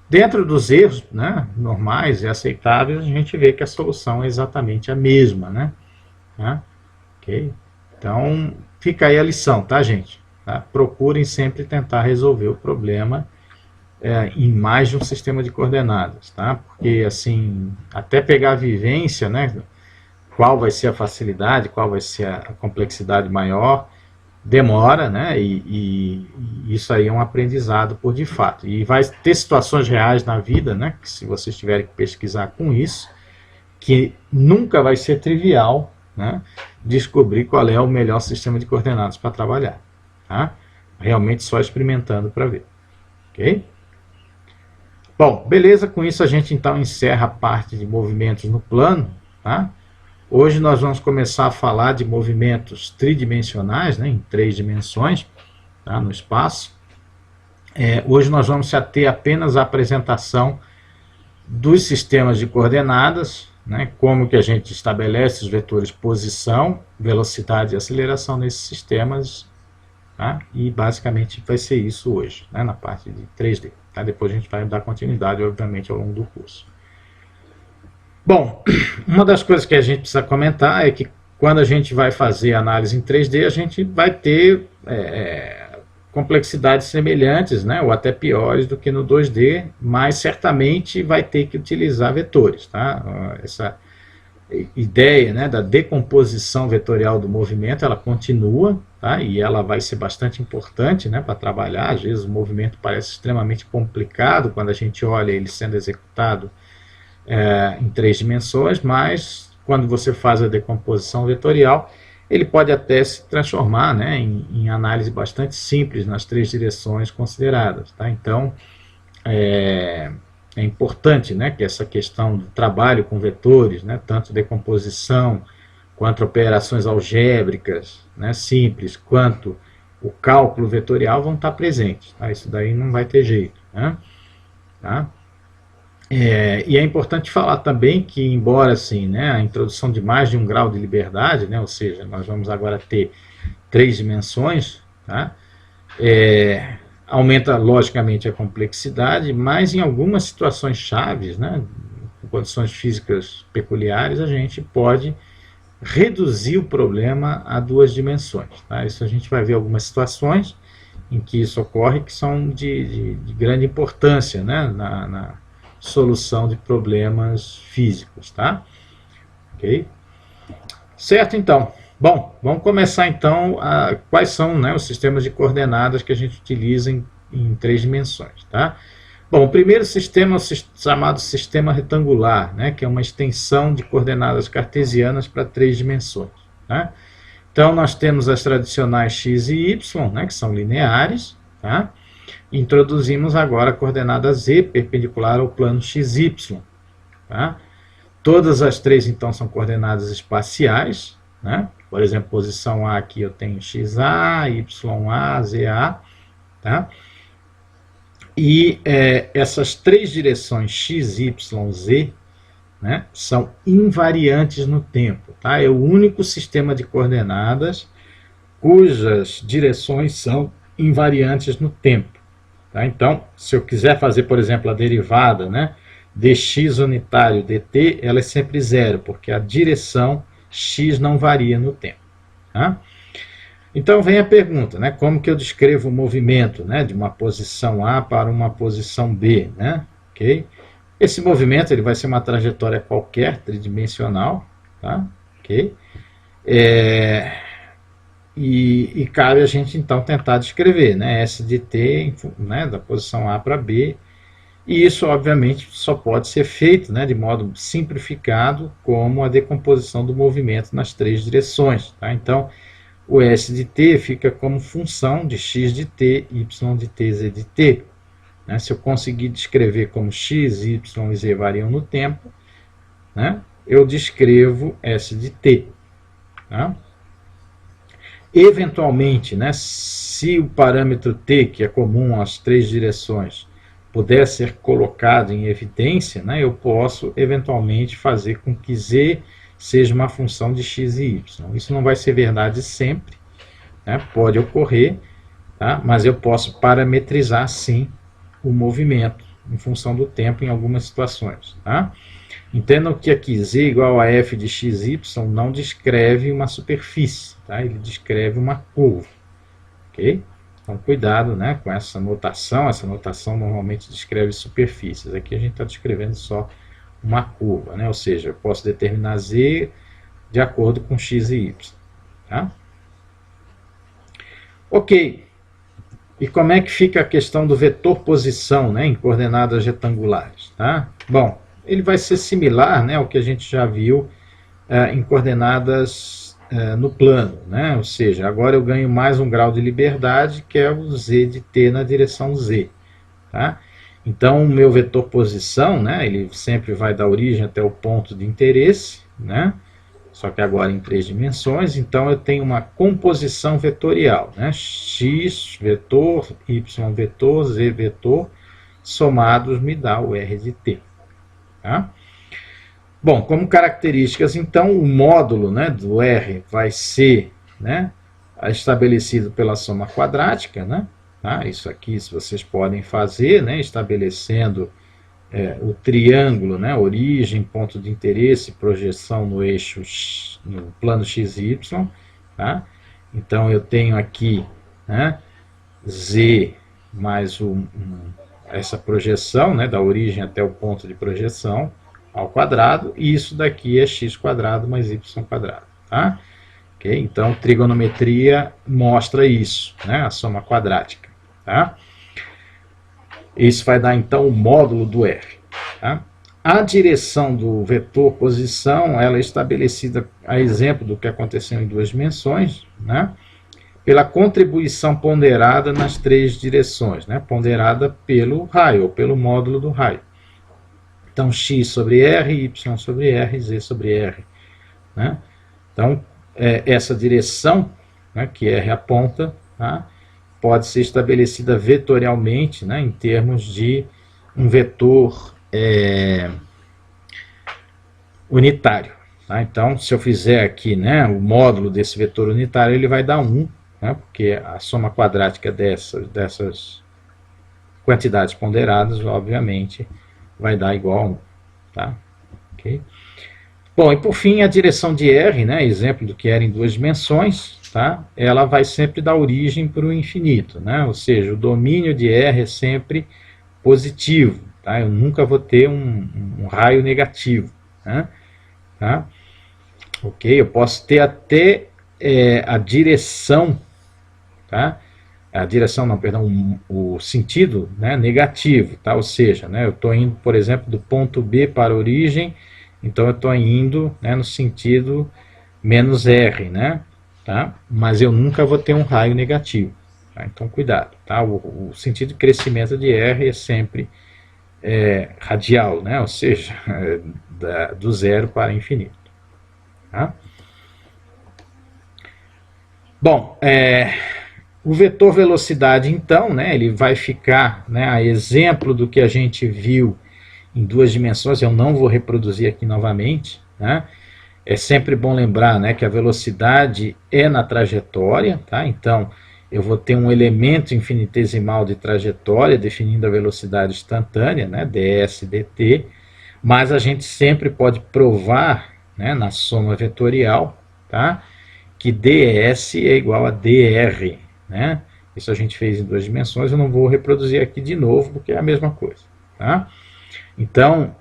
dentro dos erros, né, normais e aceitáveis, a gente vê que a solução é exatamente a mesma, né? Ok? Então, fica aí a lição, tá, gente? Tá? Procurem sempre tentar resolver o problema em mais de um sistema de coordenadas, tá? Porque, assim, até pegar a vivência, né, qual vai ser a facilidade, qual vai ser a complexidade maior, demora, né? E isso aí é um aprendizado por de fato. E vai ter situações reais na vida, né? Que se vocês tiverem que pesquisar com isso, que nunca vai ser trivial, né, descobrir qual é o melhor sistema de coordenadas para trabalhar, tá? Realmente só experimentando para ver, ok? Bom, beleza, com isso a gente então encerra a parte de movimentos no plano, tá? Hoje nós vamos começar a falar de movimentos tridimensionais, né, em 3 dimensões, tá, no espaço. Hoje nós vamos se ater apenas à apresentação dos sistemas de coordenadas, né, como que a gente estabelece os vetores posição, velocidade e aceleração nesses sistemas, tá? E basicamente vai ser isso hoje, né, na parte de 3D. Tá? Depois a gente vai dar continuidade, obviamente, ao longo do curso. Bom, uma das coisas que a gente precisa comentar é que quando a gente vai fazer análise em 3D, a gente vai ter complexidades semelhantes, né, ou até piores do que no 2D, mas certamente vai ter que utilizar vetores, tá? Essa ideia, né, da decomposição vetorial do movimento, ela continua, tá? E ela vai ser bastante importante, né, para trabalhar. Às vezes o movimento parece extremamente complicado quando a gente olha ele sendo executado em 3 dimensões, mas quando você faz a decomposição vetorial, ele pode até se transformar, né, em análise bastante simples nas 3 direções consideradas, tá? Então, é importante, né, que essa questão do trabalho com vetores, né, tanto decomposição quanto operações algébricas, né, simples, quanto o cálculo vetorial vão estar presentes, tá? Isso daí não vai ter jeito, né? Tá? E é importante falar também que, embora assim, né, a introdução de mais de um grau de liberdade, né, ou seja, nós vamos agora ter 3 dimensões, tá? Aumenta logicamente a complexidade, mas em algumas situações chaves, né, com condições físicas peculiares, a gente pode reduzir o problema a 2 dimensões. Tá? Isso a gente vai ver algumas situações em que isso ocorre que são de grande importância, né, na solução de problemas físicos, tá? Ok? Certo, então. Bom, vamos começar então quais são, né, os sistemas de coordenadas que a gente utiliza em 3 dimensões, tá? Bom, o primeiro sistema é o chamado sistema retangular, né, que é uma extensão de coordenadas cartesianas para 3 dimensões, tá? Então nós temos as tradicionais x e y, né, que são lineares, tá? Introduzimos agora a coordenada z perpendicular ao plano xy. Tá? Todas as 3, então, são coordenadas espaciais. Né? Por exemplo, posição A aqui eu tenho xa, ya, za. Tá? E essas 3 direções x, y, z, né, são invariantes no tempo. Tá? É o único sistema de coordenadas cujas direções são invariantes no tempo. Tá? Então, se eu quiser fazer, por exemplo, a derivada, né, dx unitário dt, ela é sempre zero, porque a direção x não varia no tempo. Tá? Então vem a pergunta, né? Como que eu descrevo o movimento, né, de uma posição A para uma posição B, né? Ok? Esse movimento ele vai ser uma trajetória qualquer, tridimensional, tá? Ok? E cabe a gente então tentar descrever, né, S de T, né, da posição A para B, e isso obviamente só pode ser feito, né, de modo simplificado, como a decomposição do movimento nas três direções, tá? Então o S de T fica como função de x de t, y de t, z de t. Né? Se eu conseguir descrever como x, y e z variam no tempo, né, eu descrevo S de t. Tá? Eventualmente, né, se o parâmetro t, que é comum às três direções, puder ser colocado em evidência, né, eu posso eventualmente fazer com que z seja uma função de x e y. Isso não vai ser verdade sempre, né, pode ocorrer, tá, mas eu posso parametrizar sim o movimento em função do tempo em algumas situações. Tá? Entendam que aqui z igual a f de xy não descreve uma superfície, tá? Ele descreve uma curva. Ok? Então cuidado, né, com essa notação normalmente descreve superfícies. Aqui a gente está descrevendo só uma curva, né? Ou seja, eu posso determinar z de acordo com x e y. Tá? Ok. E como é que fica a questão do vetor posição, né, em coordenadas retangulares? Tá? Bom, ele vai ser similar, né, ao que a gente já viu em coordenadas no plano, né? Ou seja, agora eu ganho mais um grau de liberdade, que é o z de t na direção z. Tá? Então, o meu vetor posição, né, ele sempre vai dar origem até o ponto de interesse, né? Só que agora em três dimensões, então eu tenho uma composição vetorial, né? X vetor, Y vetor, Z vetor, somados me dá o R de t. Tá? Bom, como características, então, o módulo, né, do R vai ser, né, estabelecido pela soma quadrática, né? Tá? Isso aqui vocês podem fazer, né, estabelecendo o triângulo, né, origem, ponto de interesse, projeção no eixo, no plano x e y. Tá? Então eu tenho aqui, né, z mais essa projeção, né, da origem até o ponto de projeção ao quadrado, e isso daqui é x quadrado mais y quadrado. Tá? Okay? Então trigonometria mostra isso, né, a soma quadrática. Tá? Isso vai dar então o módulo do R. Tá? A direção do vetor posição ela é estabelecida, a exemplo do que aconteceu em duas dimensões, né, pela contribuição ponderada nas três direções, né, ponderada pelo raio, ou pelo módulo do raio. Então, x sobre r, y sobre r, z sobre r. Né? Então, essa direção, né, que R aponta, tá, pode ser estabelecida vetorialmente, né, em termos de um vetor unitário. Tá? Então, se eu fizer aqui, né, o módulo desse vetor unitário, ele vai dar 1, né, porque a soma quadrática dessas quantidades ponderadas, obviamente, vai dar igual a 1. Tá? Okay? Bom, e por fim, a direção de R, né, exemplo do que era em duas dimensões, tá? Ela vai sempre dar origem para o infinito, né? Ou seja, o domínio de R é sempre positivo, tá? Eu nunca vou ter um raio negativo, né? Tá? Ok? Eu posso ter até a direção, tá? A direção não, perdão, o sentido, né, negativo, tá? Ou seja, né, eu estou indo, por exemplo, do ponto B para a origem, então eu estou indo, né, no sentido menos R, né? Tá? Mas eu nunca vou ter um raio negativo. Tá? Então cuidado. Tá? O sentido de crescimento de R é sempre radial, né? Ou seja, do zero para infinito. Tá? Bom, o vetor velocidade, então, né, ele vai ficar, né, a exemplo do que a gente viu em duas dimensões, eu não vou reproduzir aqui novamente, né? É sempre bom lembrar, né, que a velocidade é na trajetória, tá? Então, eu vou ter um elemento infinitesimal de trajetória definindo a velocidade instantânea, né, ds dt, mas a gente sempre pode provar, né, na soma vetorial, tá, que ds é igual a dr, né? Isso a gente fez em 2 dimensões, eu não vou reproduzir aqui de novo, porque é a mesma coisa, tá? Então,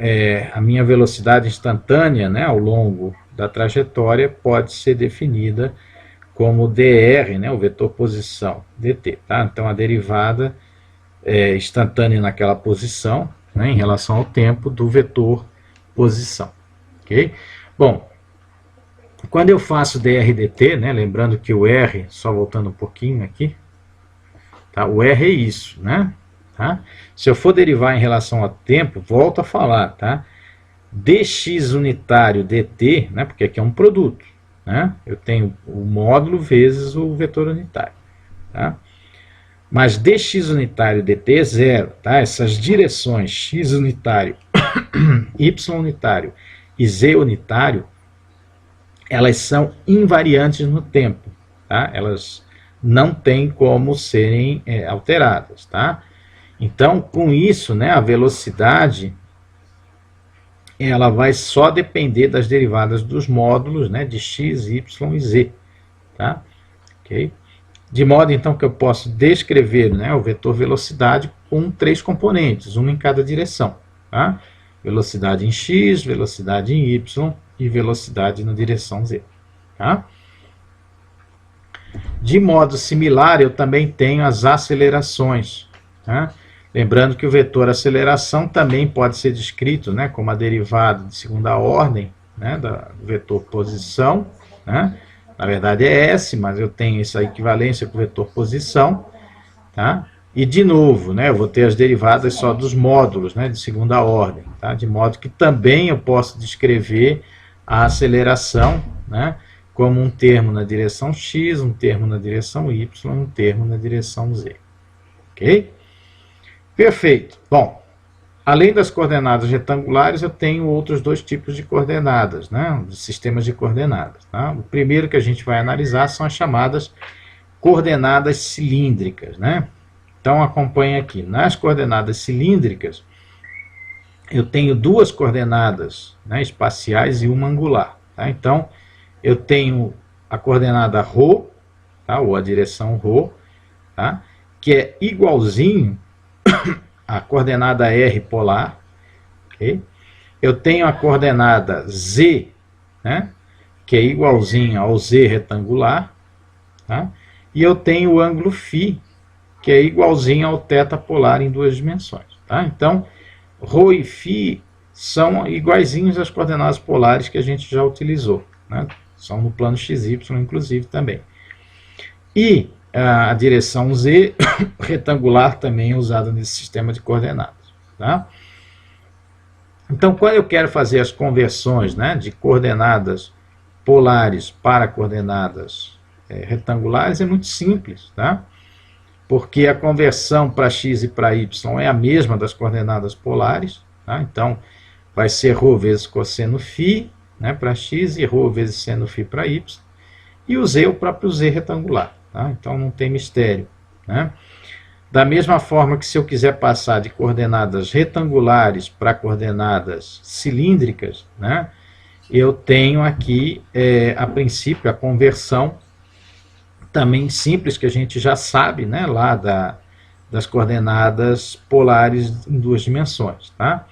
a minha velocidade instantânea, né, ao longo da trajetória pode ser definida como dr, né, o vetor posição, dt. Tá? Então, a derivada instantânea naquela posição, né, em relação ao tempo do vetor posição. Okay? Bom, quando eu faço dr dt, né, lembrando que o r, só voltando um pouquinho aqui, tá, o r é isso, né? Tá? Se eu for derivar em relação ao tempo, volto a falar, tá? dx unitário dt, né, porque aqui é um produto, né? Eu tenho o módulo vezes o vetor unitário, tá? Mas dx unitário dt é zero, tá? Essas direções x unitário, y unitário e z unitário, elas são invariantes no tempo, tá? Elas não têm como serem alteradas, tá? Então, com isso, né, a velocidade ela vai só depender das derivadas dos módulos, né, de x, y e z. Tá? Okay? De modo, então, que eu posso descrever, né, o vetor velocidade com 3 componentes, uma em cada direção. Tá? Velocidade em x, velocidade em y e velocidade na direção z. Tá? De modo similar, eu também tenho as acelerações. Tá? Lembrando que o vetor aceleração também pode ser descrito, né, como a derivada de segunda ordem, né, do vetor posição. Né? Na verdade é S, mas eu tenho essa equivalência com o vetor posição. Tá? E de novo, né, eu vou ter as derivadas só dos módulos, né, de segunda ordem. Tá? De modo que também eu posso descrever a aceleração, né, como um termo na direção x, um termo na direção y, um termo na direção z. Ok? Perfeito. Bom, além das coordenadas retangulares, eu tenho outros 2 tipos de coordenadas, né, de sistemas de coordenadas. Tá? O primeiro que a gente vai analisar são as chamadas coordenadas cilíndricas. Né? Então, acompanhe aqui. Nas coordenadas cilíndricas, eu tenho 2 coordenadas, né, espaciais e uma angular. Tá? Então, eu tenho a coordenada ρ, tá, ou a direção ρ, tá, que é igualzinho a coordenada r polar. Okay? Eu tenho a coordenada z, né, que é igualzinho ao z retangular. Tá? E eu tenho o ângulo φ, que é igualzinho ao θ polar em 2 dimensões. Tá? Então, ρ e φ são iguaizinhos às coordenadas polares que a gente já utilizou. Né? São no plano XY, inclusive, também. E a direção z retangular também é usada nesse sistema de coordenadas. Tá? Então, quando eu quero fazer as conversões, né, de coordenadas polares para coordenadas retangulares, é muito simples. Tá? Porque a conversão para x e para y é a mesma das coordenadas polares. Tá? Então, vai ser ρ vezes cosseno φ, né, para x, e ρ vezes seno φ para y. E o z é o próprio z retangular. Tá? Então, não tem mistério. Né? Da mesma forma que se eu quiser passar de coordenadas retangulares para coordenadas cilíndricas, né, eu tenho aqui, a princípio, a conversão também simples, que a gente já sabe, né, lá das coordenadas polares em 2 dimensões. Tá?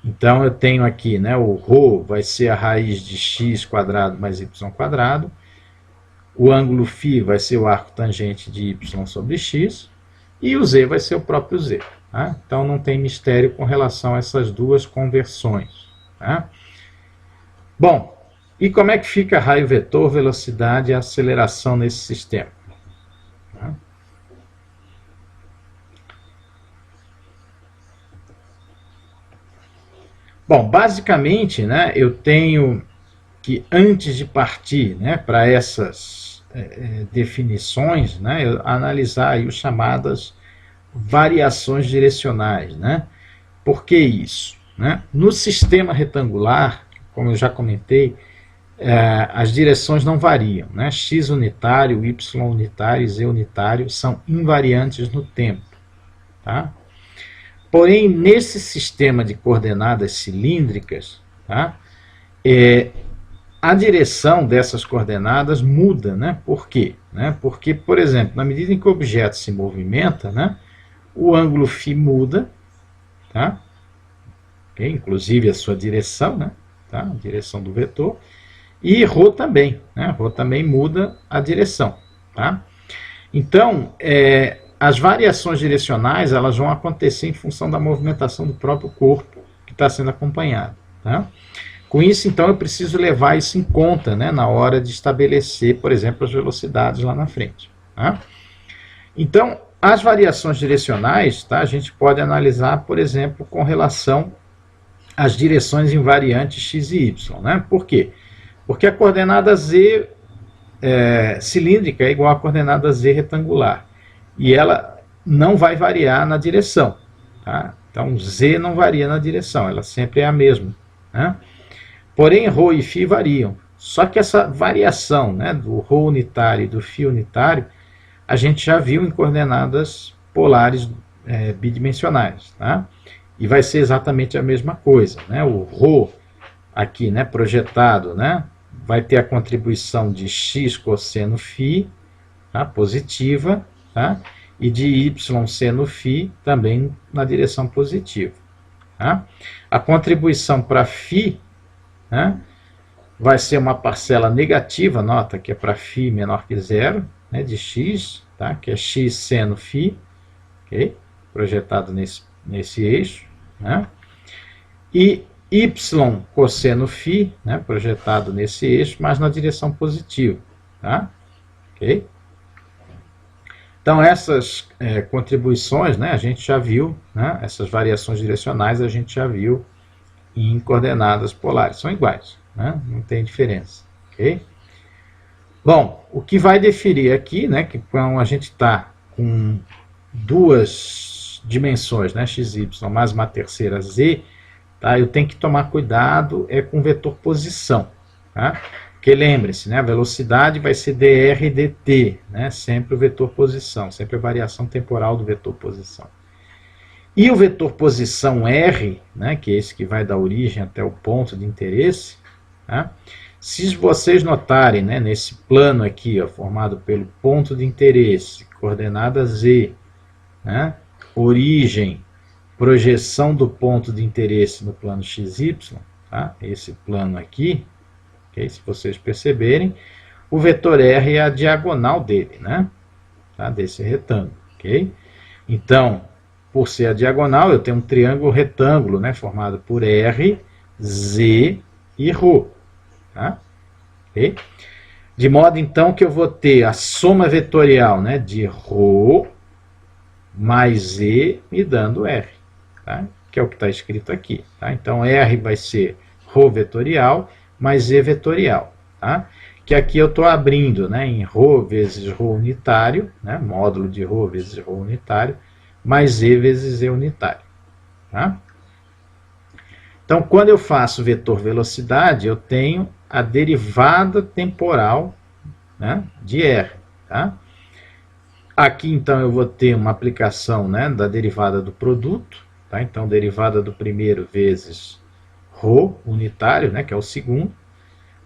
Então, eu tenho aqui, né, o ρ vai ser a raiz de x quadrado mais y quadrado, o ângulo φ vai ser o arco tangente de y sobre x, e o z vai ser o próprio z. Tá? Então, não tem mistério com relação a essas 2 conversões. Tá? Bom, e como é que fica raio vetor, velocidade e aceleração nesse sistema? Tá? Bom, basicamente, né, eu tenho que, antes de partir, né, para essas definições, né, eu analisar aí os chamadas variações direcionais. Né? Por que isso? Né? No sistema retangular, como eu já comentei, as direções não variam. Né? X unitário, Y unitário e Z unitário são invariantes no tempo. Tá? Porém, nesse sistema de coordenadas cilíndricas, tá, a direção dessas coordenadas muda, né? Por quê? Porque, por exemplo, na medida em que o objeto se movimenta, né, o ângulo φ muda, tá? Okay? Inclusive a sua direção, né? Tá? A direção do vetor. E ρ também, né? ρ também muda a direção, tá? Então, as variações direcionais elas vão acontecer em função da movimentação do próprio corpo que está sendo acompanhado, tá? Com isso, então, eu preciso levar isso em conta, né, na hora de estabelecer, por exemplo, as velocidades lá na frente, tá? Então, as variações direcionais, tá, a gente pode analisar, por exemplo, com relação às direções invariantes x e y, né? Por quê? Porque a coordenada z cilíndrica é igual à coordenada z retangular. E ela não vai variar na direção, tá? Então, z não varia na direção, ela sempre é a mesma, né? Porém, ρ e φ variam. Só que essa variação, né, do ρ unitário e do φ unitário, a gente já viu em coordenadas polares bidimensionais, tá? E vai ser exatamente a mesma coisa, né? O ρ aqui, né, projetado, né, vai ter a contribuição de x cosseno φ, tá, positiva, tá? E de y seno φ também na direção positiva, tá? A contribuição para φ, né, vai ser uma parcela negativa, nota que é para φ menor que zero, né, de x, tá, que é x seno φ, okay, projetado nesse eixo, né, e y cosseno φ, né, projetado nesse eixo, mas na direção positiva, tá, ok? Então essas contribuições, né, a gente já viu, né, essas variações direcionais a gente já viu em coordenadas polares, são iguais, né? Não tem diferença, ok? Bom, o que vai definir aqui, né, que quando a gente está com duas dimensões, né, x, y, mais uma terceira z, tá, eu tenho que tomar cuidado com o vetor posição, tá? Porque lembre-se, né, a velocidade vai ser dr dt, né, sempre o vetor posição, sempre a variação temporal do vetor posição. E o vetor posição R, né, que é esse que vai dar origem até o ponto de interesse, tá? Se vocês notarem, né, nesse plano aqui, ó, formado pelo ponto de interesse, coordenada Z, né, origem, projeção do ponto de interesse no plano XY, tá? Esse plano aqui, okay? Se vocês perceberem, o vetor R é a diagonal dele, né, tá? Desse retângulo, ok? Então, por ser a diagonal, eu tenho um triângulo retângulo, né, formado por R, Z e ρ. Tá? Okay? De modo, então, que eu vou ter a soma vetorial, né, de ρ mais Z me dando R. Tá? Que é o que está escrito aqui. Tá? Então, R vai ser ρ vetorial mais Z vetorial. Tá? Que aqui eu estou abrindo, né, em ρ vezes ρ unitário, né, módulo de ρ vezes ρ unitário, mais Z vezes Z unitário. Tá? Então, quando eu faço vetor velocidade, eu tenho a derivada temporal, né, de R. Tá? Aqui, então, eu vou ter uma aplicação, né, da derivada do produto. Tá? Então, derivada do primeiro vezes ρ unitário, né, que é o segundo,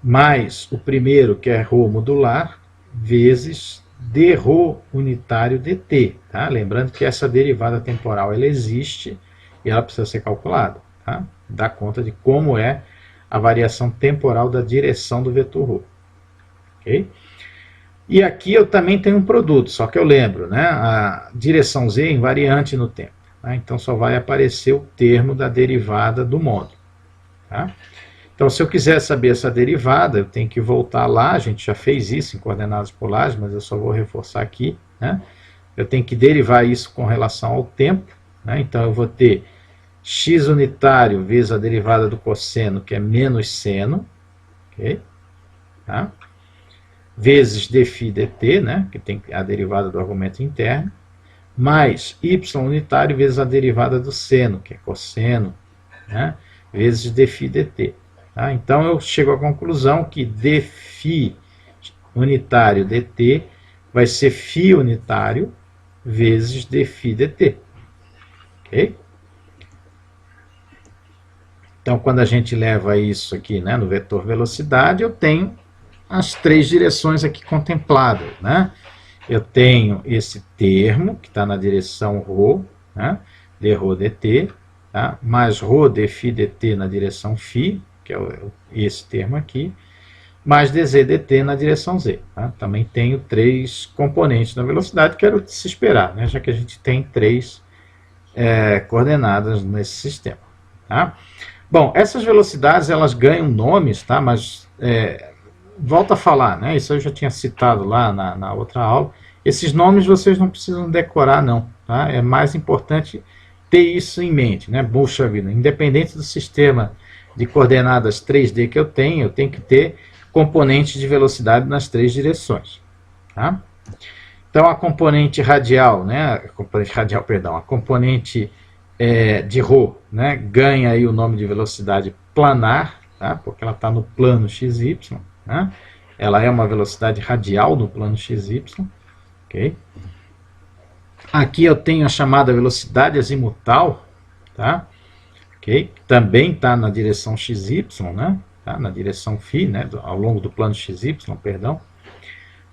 mais o primeiro, que é ρ modular, vezes dρ unitário dt. Tá? Lembrando que essa derivada temporal ela existe e ela precisa ser calculada. Tá? Dá conta de como é a variação temporal da direção do vetor ρ. Okay? E aqui eu também tenho um produto, só que eu lembro, né, a direção z é invariante no tempo. Tá? Então só vai aparecer o termo da derivada do módulo. Tá? Então, se eu quiser saber essa derivada, eu tenho que voltar lá, a gente já fez isso em coordenadas polares, mas eu só vou reforçar aqui, né? Eu tenho que derivar isso com relação ao tempo, né? Então eu vou ter x unitário vezes a derivada do cosseno, que é menos seno, ok? Tá? Vezes dφ dt, né? Que tem a derivada do argumento interno, mais y unitário vezes a derivada do seno, que é cosseno, né? Vezes dφ dt. Tá? Então, eu chego à conclusão que dφ unitário dt vai ser φ unitário vezes dφ dt. Ok? Então, quando a gente leva isso aqui, né, no vetor velocidade, eu tenho as três direções aqui contempladas, né? Eu tenho esse termo, que está na direção ρ, né, dρ dt, tá? Mais ρ dφ dt na direção φ, que é esse termo aqui, mais dz dt na direção z. Tá? Também tenho três componentes da velocidade, que era o de se esperar, né? Já que a gente tem três coordenadas nesse sistema. Tá? Bom, essas velocidades elas ganham nomes, tá? Mas volta a falar, né? Isso eu já tinha citado lá na outra aula. Esses nomes vocês não precisam decorar, não. Tá? É mais importante ter isso em mente, né? Puxa vida, independente do sistema de coordenadas 3D que eu tenho que ter componentes de velocidade nas três direções. Tá? Então a componente radial, né? A componente de ρ, né? Ganha aí o nome de velocidade planar, tá? Porque ela está no plano XY, né? Ela é uma velocidade radial no plano XY. Okay? Aqui eu tenho a chamada velocidade azimutal, tá? Okay? Também está na direção XY, né? Tá? Na direção φ, né? Ao longo do plano XY, perdão.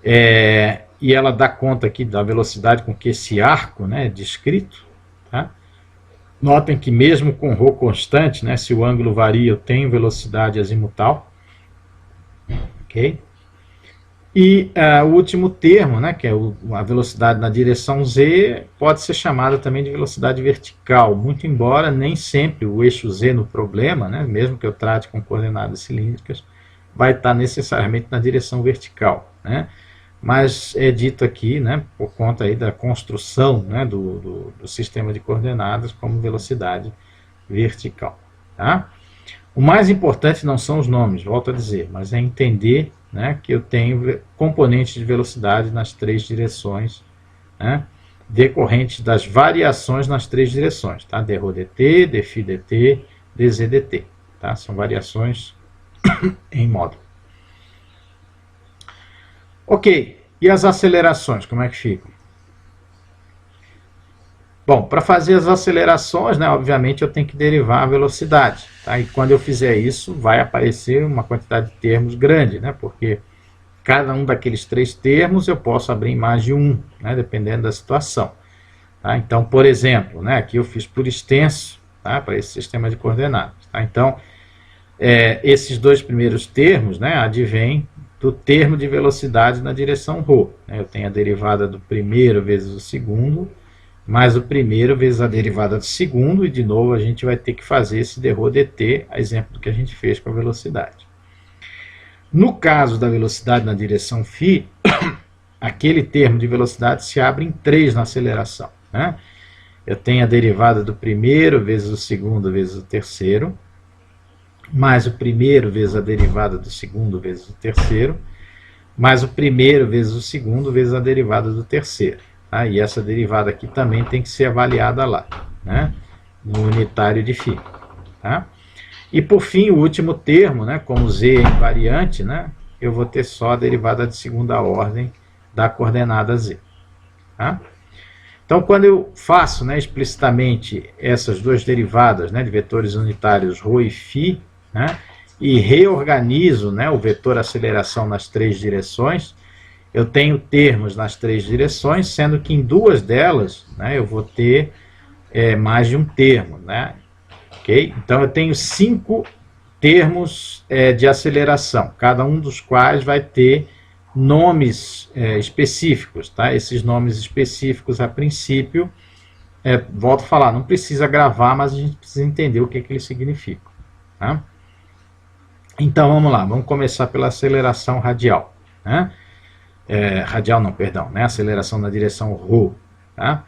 E ela dá conta aqui da velocidade com que esse arco, né, é descrito. Tá? Notem que mesmo com ρ constante, né, se o ângulo varia, eu tenho velocidade azimutal. Ok? E o último termo, né, que é a velocidade na direção z, pode ser chamada também de velocidade vertical, muito embora nem sempre o eixo z no problema, né, mesmo que eu trate com coordenadas cilíndricas, vai estar necessariamente na direção vertical, né? Mas é dito aqui, né, por conta aí da construção, né, do sistema de coordenadas como velocidade vertical. Tá? O mais importante não são os nomes, volto a dizer, mas é entender, né, que eu tenho componentes de velocidade nas três direções, né, decorrentes das variações nas três direções, tá? dρ dt, dφ dt, dz dt. Tá? São variações em módulo. Ok, e as acelerações, como é que ficam? Bom, para fazer as acelerações, né, obviamente eu tenho que derivar a velocidade. Tá? E quando eu fizer isso, vai aparecer uma quantidade de termos grande, né, porque cada um daqueles três termos eu posso abrir em mais de um, né, dependendo da situação. Tá? Então, por exemplo, né, aqui eu fiz por extenso, tá, para esse sistema de coordenadas. Tá? Então, esses dois primeiros termos, né, advêm do termo de velocidade na direção ρ. Eu tenho a derivada do primeiro vezes o segundo, mais o primeiro vezes a derivada do segundo, e de novo a gente vai ter que fazer esse dρ dt, a exemplo do que a gente fez com a velocidade. No caso da velocidade na direção φ, aquele termo de velocidade se abre em 3 na aceleração. Né? Eu tenho a derivada do primeiro vezes o segundo vezes o terceiro, mais o primeiro vezes a derivada do segundo vezes o terceiro, mais o primeiro vezes o segundo vezes a derivada do terceiro. Tá? E essa derivada aqui também tem que ser avaliada lá, né? No unitário de φ. Tá? E por fim, o último termo, né, como z é invariante, né, eu vou ter só a derivada de segunda ordem da coordenada z. Tá? Então, quando eu faço, né, explicitamente essas duas derivadas, né, de vetores unitários ρ e φ, né, e reorganizo, né, o vetor aceleração nas três direções, eu tenho termos nas três direções, sendo que em duas delas, né, eu vou ter mais de um termo. Né? Okay? Então eu tenho 5 termos de aceleração, cada um dos quais vai ter nomes específicos. Tá? Esses nomes específicos, a princípio, volto a falar, não precisa gravar, mas a gente precisa entender o que eles significam. Tá? Então vamos lá, vamos começar pela aceleração radial. Né? Radial não, perdão, né? Aceleração na direção ρ. Tá?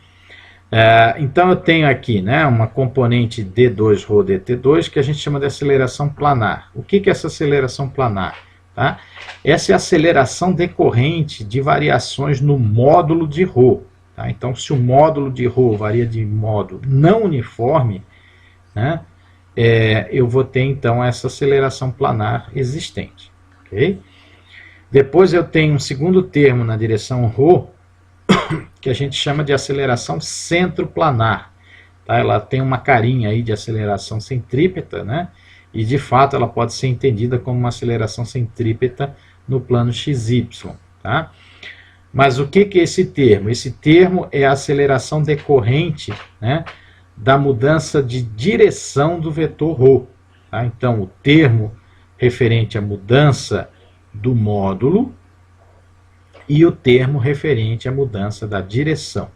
Então eu tenho aqui, né, uma componente d2ρ dt2 que a gente chama de aceleração planar. O que é essa aceleração planar? Tá? Essa é a aceleração decorrente de variações no módulo de ρ. Tá? Então, se o módulo de ρ varia de modo não uniforme, né, eu vou ter então essa aceleração planar existente. Okay? Depois eu tenho um segundo termo na direção ρ, que a gente chama de aceleração centroplanar. Tá? Ela tem uma carinha aí de aceleração centrípeta, né? e de fato ela pode ser entendida como uma aceleração centrípeta no plano XY. Tá? Mas o que é esse termo? Esse termo é a aceleração decorrente, né, da mudança de direção do vetor ρ. Tá? Então, o termo referente à mudança do módulo e o termo referente à mudança da direção.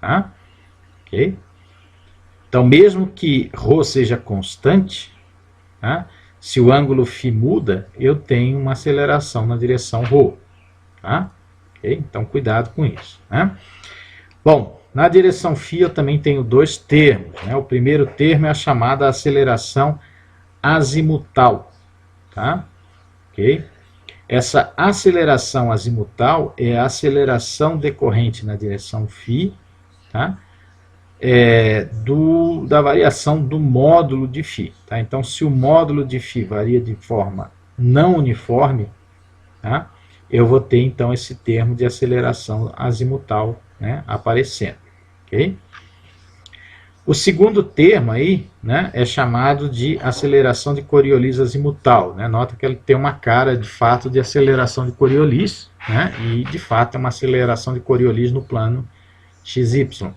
Tá? Okay? Então, mesmo que ρ seja constante, tá? Se o ângulo φ muda, eu tenho uma aceleração na direção ρ. Tá? Okay? Então, cuidado com isso. Né? Bom, na direção φ eu também tenho dois termos. Né? O primeiro termo é a chamada aceleração azimutal. Tá? Okay? Essa aceleração azimutal é a aceleração decorrente na direção φ, tá? Da variação do módulo de φ. Tá? Então, se o módulo de φ varia de forma não uniforme, tá? Eu vou ter então esse termo de aceleração azimutal, né, aparecendo. Okay? O segundo termo aí, né, é chamado de aceleração de Coriolis azimutal. Né? Nota que ele tem uma cara de fato de aceleração de Coriolis, né, e de fato é uma aceleração de Coriolis no plano XY.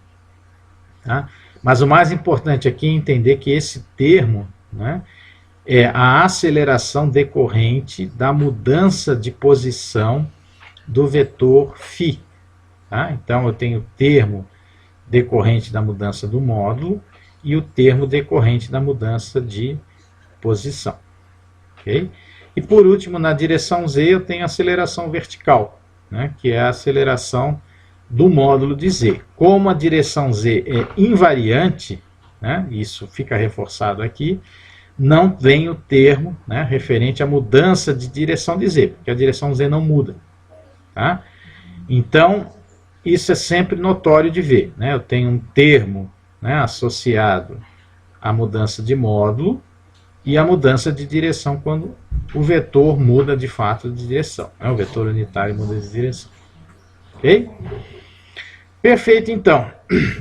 Tá? Mas o mais importante aqui é entender que esse termo, né, é a aceleração decorrente da mudança de posição do vetor φ. Tá? Então, eu tenho o termo decorrente da mudança do módulo e o termo decorrente da mudança de posição. Okay? E, por último, na direção z, eu tenho a aceleração vertical, né, que é a aceleração do módulo de z. Como a direção z é invariante, né, isso fica reforçado aqui, não vem o termo, né, referente à mudança de direção de z, porque a direção z não muda. Tá? Então, isso é sempre notório de ver. Né? Eu tenho um termo, né, associado à mudança de módulo e à mudança de direção quando o vetor muda de fato de direção. Né? O vetor unitário muda de direção. Ok? Perfeito, então.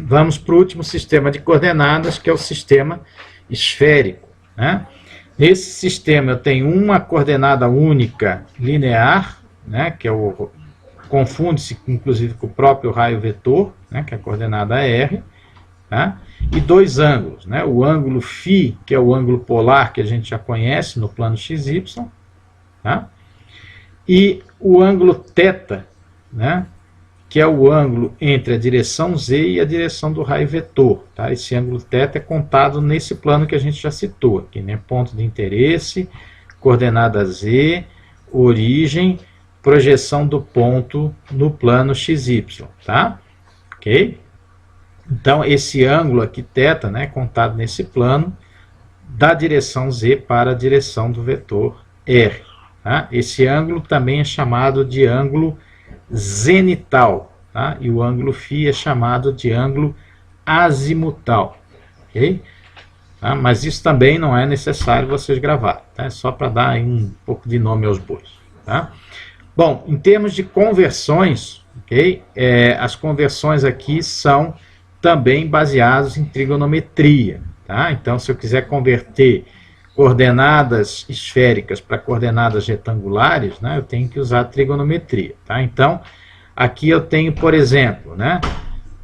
Vamos para o último sistema de coordenadas, que é o sistema esférico. Né? Nesse sistema eu tenho uma coordenada única linear, né, que é o confunde-se inclusive com o próprio raio vetor, né, que é a coordenada R, tá? E dois ângulos, né, o ângulo φ, que é o ângulo polar que a gente já conhece no plano XY, tá? E o ângulo θ, né, que é o ângulo entre a direção z e a direção do raio vetor. Tá? Esse ângulo θ é contado nesse plano que a gente já citou aqui, né? Ponto de interesse, coordenada z, origem, projeção do ponto no plano XY. Tá? Ok? Então, esse ângulo aqui, θ, né, é contado nesse plano da direção z para a direção do vetor R. Tá? Esse ângulo também é chamado de ângulo zenital, tá? E o ângulo φ é chamado de ângulo azimutal, ok? Tá? Mas isso também não é necessário vocês gravarem, tá? É só para dar aí um pouco de nome aos bois, tá? Bom, em termos de conversões, ok? As conversões aqui são também baseadas em trigonometria, tá? Então, se eu quiser converter coordenadas esféricas para coordenadas retangulares, né, eu tenho que usar trigonometria. Tá? Então, aqui eu tenho, por exemplo, né,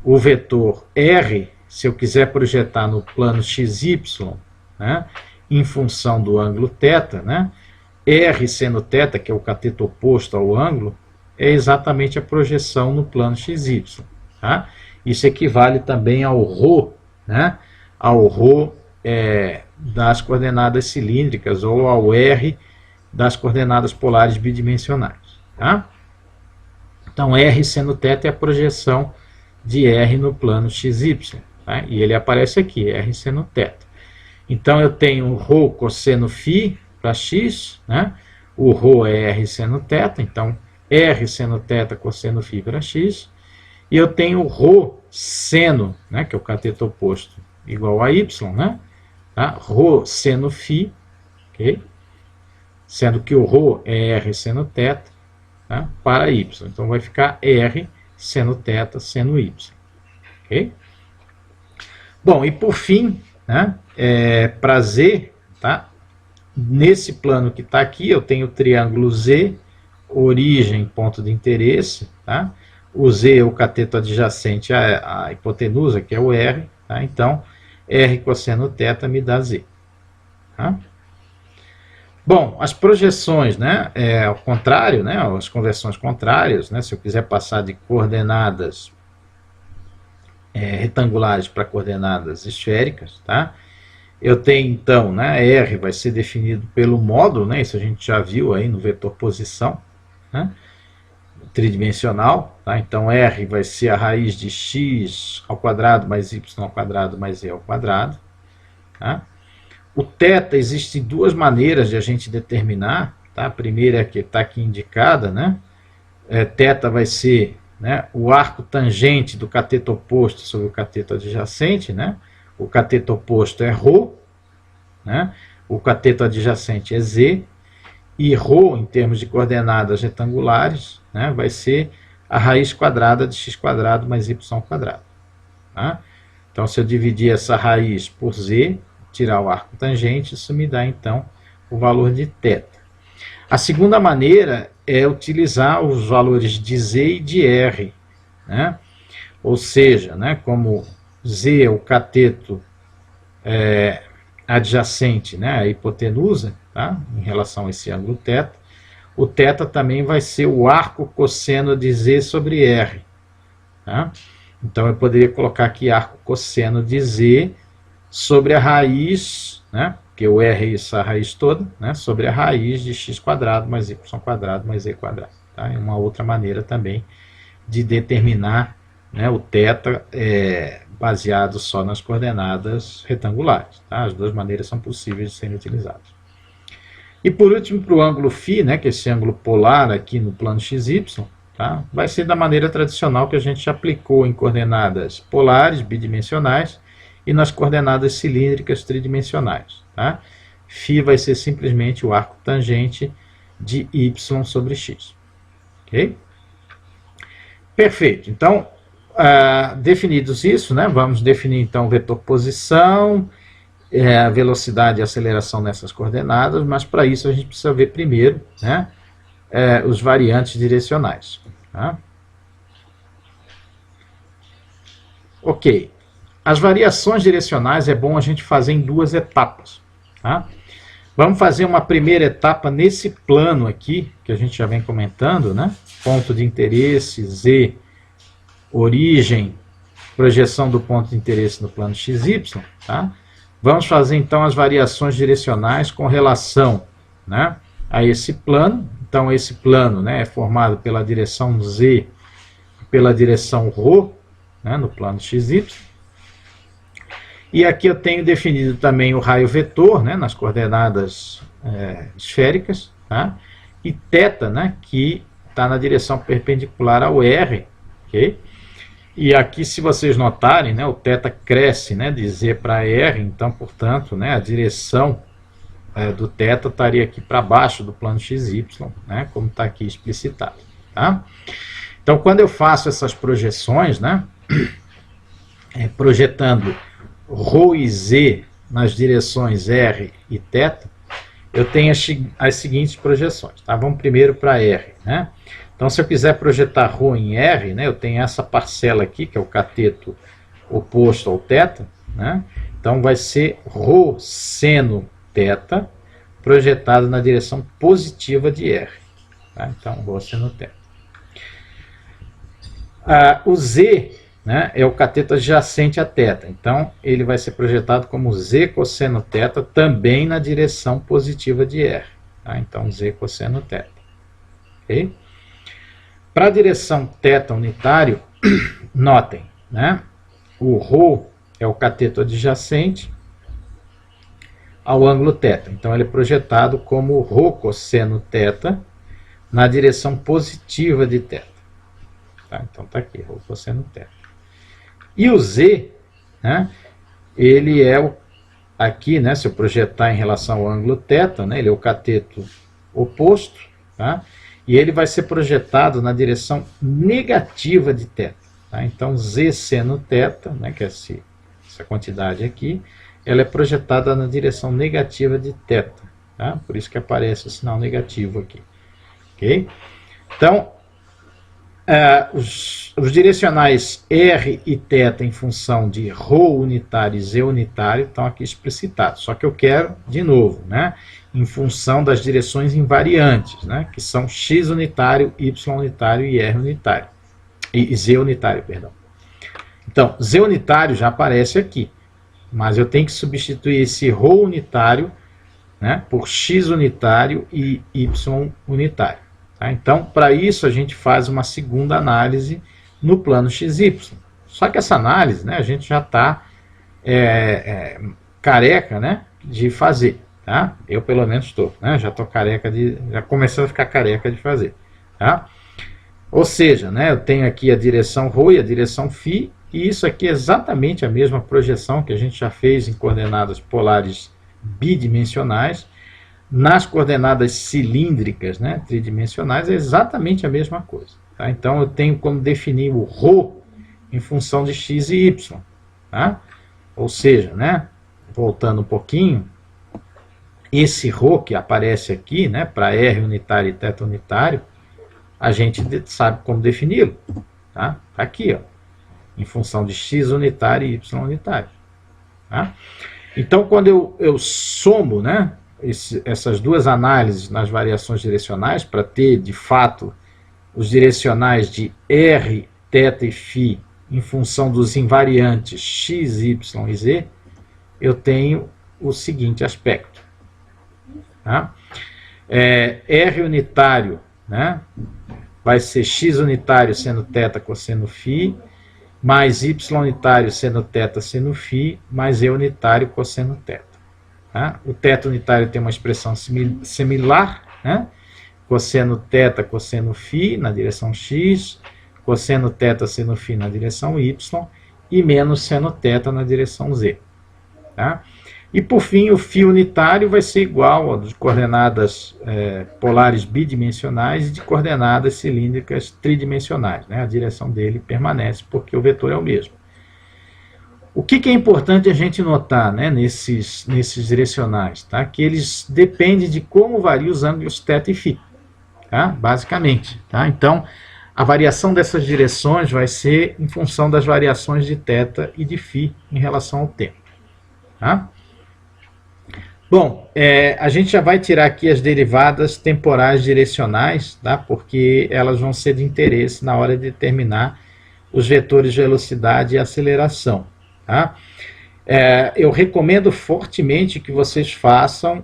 o vetor R, se eu quiser projetar no plano XY, né, em função do ângulo θ, né, R seno θ, que é o cateto oposto ao ângulo, é exatamente a projeção no plano XY. Tá? Isso equivale também ao ρ, né, ao ρ das coordenadas cilíndricas ou ao R das coordenadas polares bidimensionais. Tá? Então, R seno θ é a projeção de R no plano XY. Tá? E ele aparece aqui, R seno θ. Então, eu tenho ρ cosseno φ para x, né? O ρ é R seno θ, então R seno θ cosseno φ para x. E eu tenho ρ seno, né, que é o cateto oposto, igual a y, né? Tá? Rho seno φ, okay? Sendo que o ρ é R seno θ, tá? Para y. Então vai ficar R seno θ seno y. Okay? Bom, e por fim, né, para z, tá? nesse plano que está aqui, eu tenho o triângulo Z, origem, ponto de interesse, tá? O Z é o cateto adjacente à hipotenusa, que é o R, tá? Então, R cosseno θ me dá Z. Tá? Bom, as projeções, né, ao contrário, né, as conversões contrárias, né, se eu quiser passar de coordenadas retangulares para coordenadas esféricas, tá? Eu tenho então, né, R vai ser definido pelo módulo, né, isso a gente já viu aí no vetor posição, né, tridimensional, tá? Então R vai ser a raiz de x ao quadrado mais y ao quadrado mais e ao quadrado, tá? O θ, existem duas maneiras de a gente determinar, tá? A primeira é a que está aqui indicada, né? Θ vai ser, né, o arco tangente do cateto oposto sobre o cateto adjacente, né? O cateto oposto é ρ, né? O cateto adjacente é z, e ρ, em termos de coordenadas retangulares, né, vai ser a raiz quadrada de x quadrado mais y quadrado. Tá? Então, se eu dividir essa raiz por z, tirar o arco tangente, isso me dá, então, o valor de θ. A segunda maneira é utilizar os valores de z e de r, né? Ou seja, né, como z é o cateto adjacente, né, à hipotenusa, tá, em relação a esse ângulo θ, o θ também vai ser o arco cosseno de z sobre r. Tá? Então, eu poderia colocar aqui arco cosseno de z sobre a raiz, né, porque o r é essa raiz toda, né, sobre a raiz de x quadrado mais y quadrado mais z quadrado. Tá? É uma outra maneira também de determinar, né, o θ baseado só nas coordenadas retangulares. Tá? As duas maneiras são possíveis de serem utilizadas. E por último, para o ângulo φ, né, que é esse ângulo polar aqui no plano XY, tá, vai ser da maneira tradicional que a gente aplicou em coordenadas polares, bidimensionais, e nas coordenadas cilíndricas tridimensionais. Tá? Φ vai ser simplesmente o arco tangente de y sobre x. Ok? Perfeito. Então, definidos isso, né, vamos definir então o vetor posição, a velocidade e aceleração nessas coordenadas, mas para isso a gente precisa ver primeiro, né, os variantes direcionais. Tá? Ok. As variações direcionais é bom a gente fazer em duas etapas. Tá? Vamos fazer uma primeira etapa nesse plano aqui, que a gente já vem comentando, né? Ponto de interesse, Z, origem, projeção do ponto de interesse no plano XY. Tá? Vamos fazer então as variações direcionais com relação, né, a esse plano. Então esse plano, né, é formado pela direção Z e pela direção ρ, né, no plano XY. E aqui eu tenho definido também o raio vetor, né, nas coordenadas esféricas, tá? E θ, né, que está na direção perpendicular ao R. Okay? E aqui, se vocês notarem, né, o θ cresce, né, de Z para R, então, portanto, né, a direção do θ estaria aqui para baixo do plano XY, né, como está aqui explicitado. Tá? Então, quando eu faço essas projeções, né, projetando ρ e Z nas direções R e θ, eu tenho as seguintes projeções. Tá? Vamos primeiro para R. Né? Então, se eu quiser projetar ρ em R, né, eu tenho essa parcela aqui, que é o cateto oposto ao θ. Né? Então, vai ser ρ seno θ projetado na direção positiva de R. Tá? Então, ρ seno θ. O Z, né, é o cateto adjacente a θ. Então, ele vai ser projetado como Z cosseno θ, também na direção positiva de R. Tá? Então, Z cosseno θ. Ok? Para a direção θ unitário, notem, né, o ρ é o cateto adjacente ao ângulo θ. Então, ele é projetado como ρ cosseno θ na direção positiva de θ. Tá? Então, está aqui, ρ cosseno θ. E o Z, né, ele é aqui, né, se eu projetar em relação ao ângulo θ, né, ele é o cateto oposto, tá? E ele vai ser projetado na direção negativa de θ. Tá? Então, Z seno θ, né, que é essa quantidade aqui, ela é projetada na direção negativa de θ. tá? Por isso que aparece o sinal negativo aqui, ok? Então, os direcionais R e θ em função de ρ unitário e Z unitário estão aqui explicitados, só que eu quero, de novo, né, em função das direções invariantes, né, que são x unitário, y unitário e R unitário, e Z unitário, perdão. Então, Z unitário já aparece aqui, mas eu tenho que substituir esse ρ unitário, né, por x unitário e y unitário. Tá? Então, para isso, a gente faz uma segunda análise no plano XY. Só que essa análise, né, a gente já está careca, né, de fazer. Tá? Eu, pelo menos, estou. Né, já estou careca já começando a ficar careca de fazer. Tá? Ou seja, né, eu tenho aqui a direção ρ e a direção φ, e isso aqui é exatamente a mesma projeção que a gente já fez em coordenadas polares bidimensionais. Nas coordenadas cilíndricas, né, tridimensionais, é exatamente a mesma coisa. Tá? Então, eu tenho como definir o ρ em função de x e y. Tá? Ou seja, né, voltando um pouquinho, esse ρ que aparece aqui, né, para R unitário e θ unitário, a gente sabe como defini-lo. Tá? Tá aqui, ó, em função de x unitário e y unitário. Tá? Então, quando eu somo, né, essas duas análises nas variações direcionais, para ter, de fato, os direcionais de R, θ e φ em função dos invariantes x, y e z, eu tenho o seguinte aspecto. Tá? R unitário, né, vai ser x unitário seno θ cosseno φ, mais y unitário seno θ seno φ, mais E unitário cosseno θ. Tá? O θ unitário tem uma expressão similar, né? Cosseno θ cosseno φ na direção x, cosseno θ seno φ na direção y, e menos seno θ na direção z. Tá? E por fim, o φ unitário vai ser igual ao de coordenadas polares bidimensionais e de coordenadas cilíndricas tridimensionais. Né? A direção dele permanece porque o vetor é o mesmo. O que é importante a gente notar, né, nesses direcionais? Tá? Que eles dependem de como variam os ângulos θ e φ, tá? Basicamente. Tá? Então, a variação dessas direções vai ser em função das variações de θ e de φ em relação ao tempo. Tá? Bom, a gente já vai tirar aqui as derivadas temporais direcionais, tá? Porque elas vão ser de interesse na hora de determinar os vetores de velocidade e aceleração. Tá? Eu recomendo fortemente que vocês façam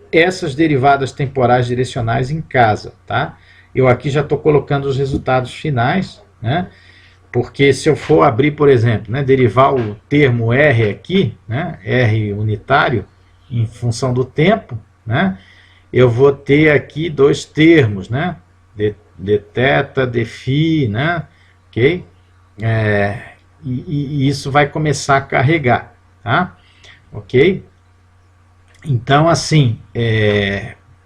essas derivadas temporais direcionais em casa. Tá? Eu aqui já estou colocando os resultados finais, né? Porque se eu for abrir, por exemplo, né, derivar o termo R aqui, né, R unitário, em função do tempo, né, eu vou ter aqui dois termos, né, dθ, dφ, né, ok? E isso vai começar a carregar, tá? Ok? Então, assim,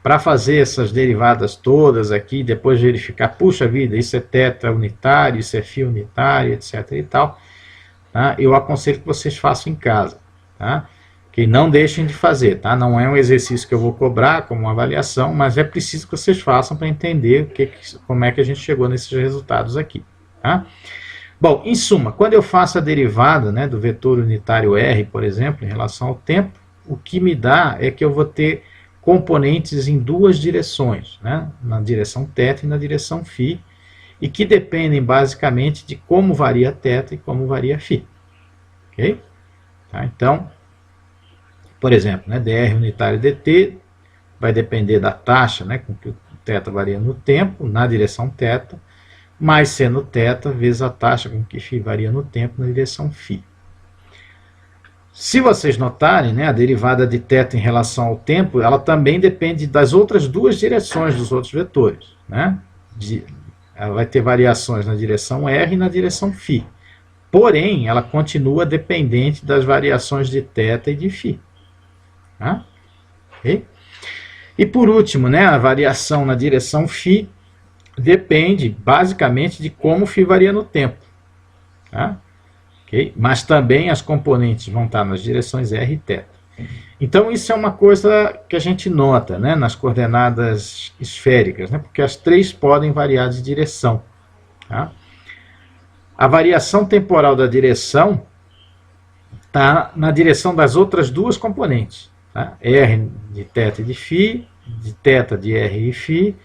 para fazer essas derivadas todas aqui, depois verificar, puxa vida, isso é θ unitário, isso é φ unitário, etc. e tal, tá? Eu aconselho que vocês façam em casa, tá? Que não deixem de fazer, tá? Não é um exercício que eu vou cobrar como uma avaliação, mas é preciso que vocês façam para entender como é que a gente chegou nesses resultados aqui, tá? Bom, em suma, quando eu faço a derivada, né, do vetor unitário R, por exemplo, em relação ao tempo, o que me dá é que eu vou ter componentes em duas direções, né, na direção θ e na direção φ, e que dependem basicamente de como varia θ e como varia φ. Ok? Tá? Então, por exemplo, né, dr unitário dt vai depender da taxa, né, com que o θ varia no tempo, na direção θ, mais seno θ vezes a taxa com que φ varia no tempo na direção φ. Se vocês notarem, né, a derivada de θ em relação ao tempo, ela também depende das outras duas direções dos outros vetores. Né? Ela vai ter variações na direção R e na direção φ. Porém, ela continua dependente das variações de θ e de φ. Tá? Okay? E por último, né, a variação na direção φ depende basicamente de como φ varia no tempo. Tá? Okay? Mas também as componentes vão estar nas direções R e θ. Então isso é uma coisa que a gente nota, né, nas coordenadas esféricas, né, porque as três podem variar de direção. Tá? A variação temporal da direção está na direção das outras duas componentes. Tá? R de θ e de φ, de θ de R e φ,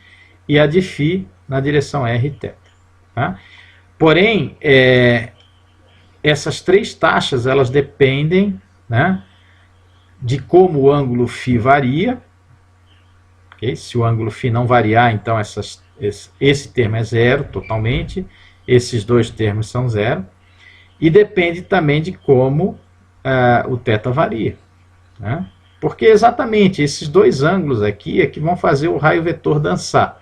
e a de φ na direção R e θ. Tá? Porém, essas três taxas elas dependem, né, de como o ângulo φ varia. Okay? Se o ângulo φ não variar, então esse termo é zero totalmente, esses dois termos são zero, e depende também de como o θ varia. Né? Porque exatamente esses dois ângulos aqui é que vão fazer o raio vetor dançar.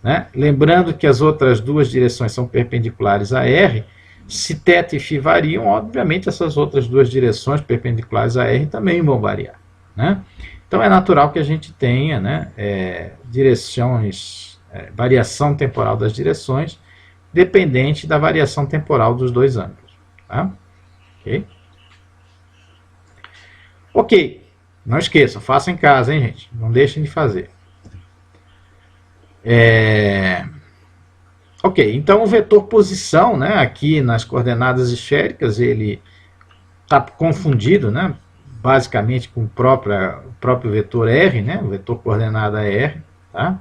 Né? Lembrando que as outras duas direções são perpendiculares a R, se θ e φ variam, obviamente essas outras duas direções perpendiculares a R também vão variar. Né? Então é natural que a gente tenha, né, variação temporal das direções, dependente da variação temporal dos dois ângulos. Tá? Ok, não esqueçam, façam em casa, hein, gente? Não deixem de fazer. Ok, então o vetor posição, né, aqui nas coordenadas esféricas, ele está confundido, né, basicamente com o próprio vetor R, né, o vetor coordenada R. Tá?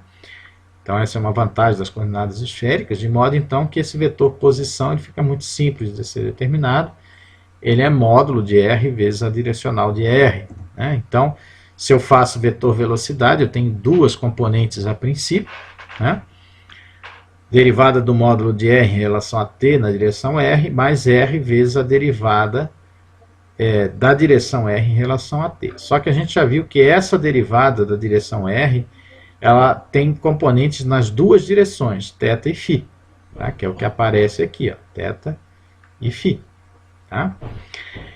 Então essa é uma vantagem das coordenadas esféricas, de modo então que esse vetor posição ele fica muito simples de ser determinado. Ele é módulo de R vezes a direcional de R. Né? Então, se eu faço vetor velocidade, eu tenho duas componentes a princípio, né? Derivada do módulo de R em relação a t na direção R, mais R vezes a derivada da direção R em relação a t. Só que a gente já viu que essa derivada da direção R, ela tem componentes nas duas direções, θ e φ, tá? Que é o que aparece aqui, ó, θ e φ. Tá?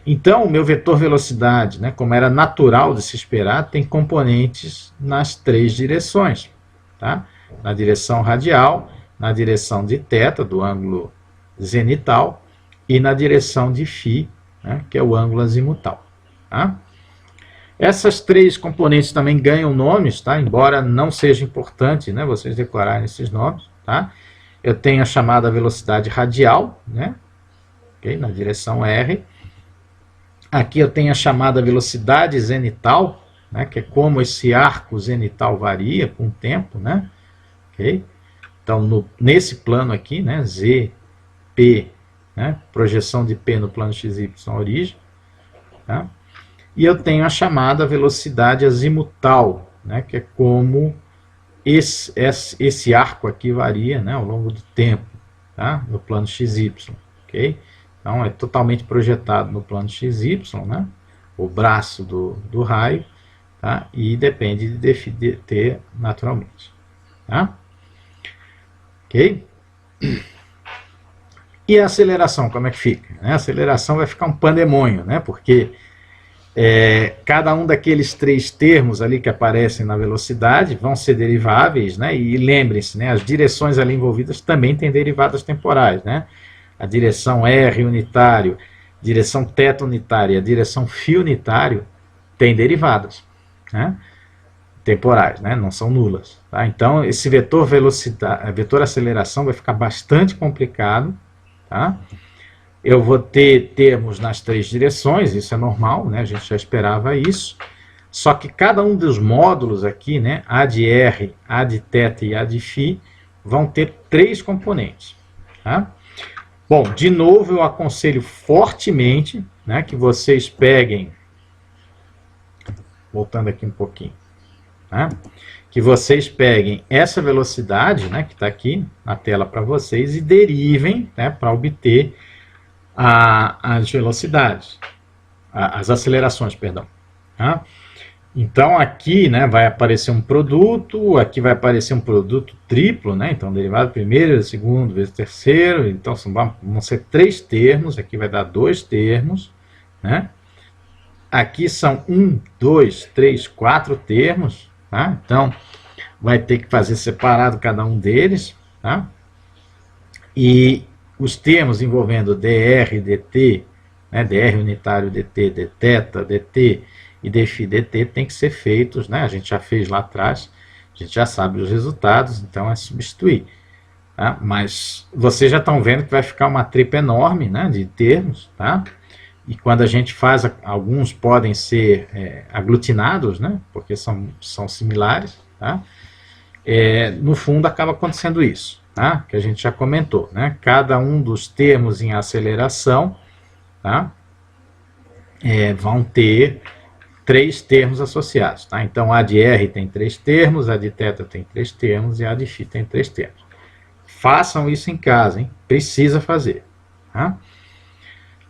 Então, o meu vetor velocidade, né, como era natural de se esperar, tem componentes nas três direções. Tá? Na direção radial, na direção de θ, do ângulo zenital, e na direção de φ, né, que é o ângulo azimutal. Tá? Essas três componentes também ganham nomes, tá? Embora não seja importante, né, vocês declararem esses nomes. Tá? Eu tenho a chamada velocidade radial, né, okay, na direção R. Aqui eu tenho a chamada velocidade zenital, né, que é como esse arco zenital varia com o tempo. Né? Okay? Então, nesse plano aqui, né, Z, P, né, projeção de P no plano XY origem. Tá? E eu tenho a chamada velocidade azimutal, né, que é como esse arco aqui varia, né, ao longo do tempo, tá, no plano XY. Okay? Então, é totalmente projetado no plano XY, né, o braço do raio, tá, e depende de t naturalmente. Tá? Ok? E a aceleração, como é que fica? A aceleração vai ficar um pandemônio, né? Porque cada um daqueles três termos ali que aparecem na velocidade vão ser deriváveis, né? E lembrem-se, né, as direções ali envolvidas também têm derivadas temporais, né? A direção R unitário, direção θ unitária e a direção φ unitário têm derivadas, né, temporais, né? Não são nulas. Tá? Então, esse vetor velocidade, vetor aceleração vai ficar bastante complicado. Tá? Eu vou ter termos nas três direções, isso é normal, né? A gente já esperava isso. Só que cada um dos módulos aqui, né, A de R, A de θ e A de φ, vão ter três componentes. Tá? Bom, de novo eu aconselho fortemente, né, que vocês peguem, voltando aqui um pouquinho, tá? Que vocês peguem essa velocidade, né, que está aqui na tela para vocês e derivem, né, para obter as velocidades, as acelerações, perdão. Tá? Então aqui, né, vai aparecer um produto, aqui vai aparecer um produto triplo, né, então derivado primeiro, segundo, vezes terceiro, então vão ser três termos, aqui vai dar dois termos, né? Aqui são 1, 2, 3, 4 termos, tá? Então vai ter que fazer separado cada um deles, tá? E os termos envolvendo dr, dt, né, dr unitário, dt, dθ, dt, e dφ dt tem que ser feitos, né? A gente já fez lá atrás, a gente já sabe os resultados, então é substituir. Tá? Mas vocês já estão vendo que vai ficar uma tripa enorme, né, de termos, tá? E quando a gente faz, alguns podem ser aglutinados, né, porque são similares, tá? No fundo acaba acontecendo isso, tá? Que a gente já comentou, né? Cada um dos termos em aceleração, tá? Vão ter 3 termos associados, tá? Então a de R tem 3 termos, a de θ tem 3 termos e a de φ tem 3 termos. Façam isso em casa, hein? Precisa fazer, tá?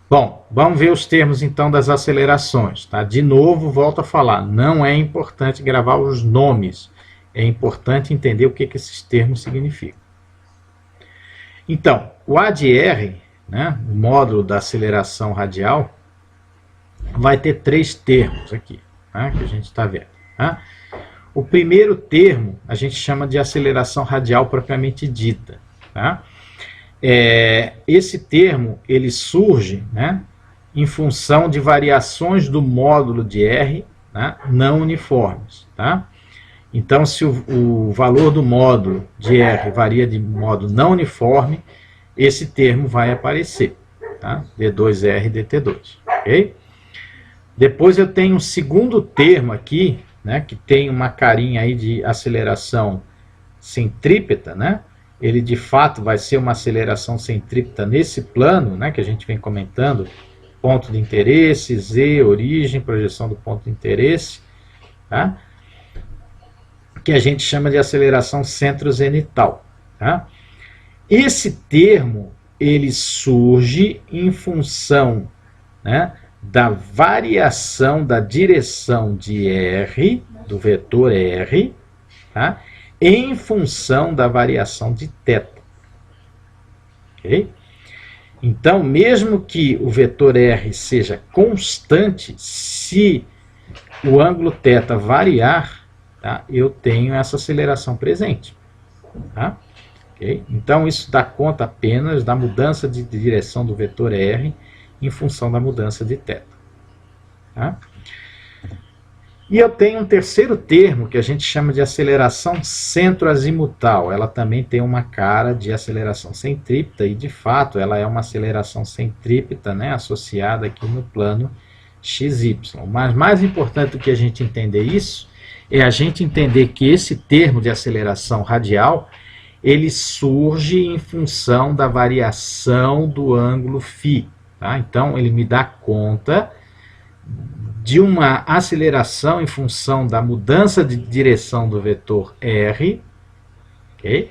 Bom, vamos ver os termos então das acelerações, tá? De novo, volto a falar, não é importante gravar os nomes, é importante entender o que esses termos significam. Então, o A de R, né, o módulo da aceleração radial, vai ter 3 termos aqui, tá, que a gente está vendo. Tá? O primeiro termo a gente chama de aceleração radial propriamente dita. Tá? Esse termo ele surge, né, em função de variações do módulo de R, né, não uniformes. Tá? Então, se o valor do módulo de R varia de modo não uniforme, esse termo vai aparecer. Tá? D2R, dt2. Ok? Depois eu tenho um segundo termo aqui, né, que tem uma carinha aí de aceleração centrípeta, né? Ele de fato vai ser uma aceleração centrípeta nesse plano, né, que a gente vem comentando, ponto de interesse, Z, origem, projeção do ponto de interesse, tá? Que a gente chama de aceleração centrozenital. Tá? Esse termo ele surge em função, né, da variação da direção de R, do vetor R, tá? Em função da variação de θ. Okay? Então, mesmo que o vetor R seja constante, se o ângulo θ variar, tá, eu tenho essa aceleração presente. Tá? Okay? Então, isso dá conta apenas da mudança de direção do vetor R em função da mudança de θ. Tá? E eu tenho um terceiro termo que a gente chama de aceleração centroazimutal. Ela também tem uma cara de aceleração centrípeta e, de fato, ela é uma aceleração centrípeta, né, associada aqui no plano XY. Mas mais importante do que a gente entender isso é a gente entender que esse termo de aceleração radial ele surge em função da variação do ângulo φ. Tá? Então, ele me dá conta de uma aceleração em função da mudança de direção do vetor R, okay?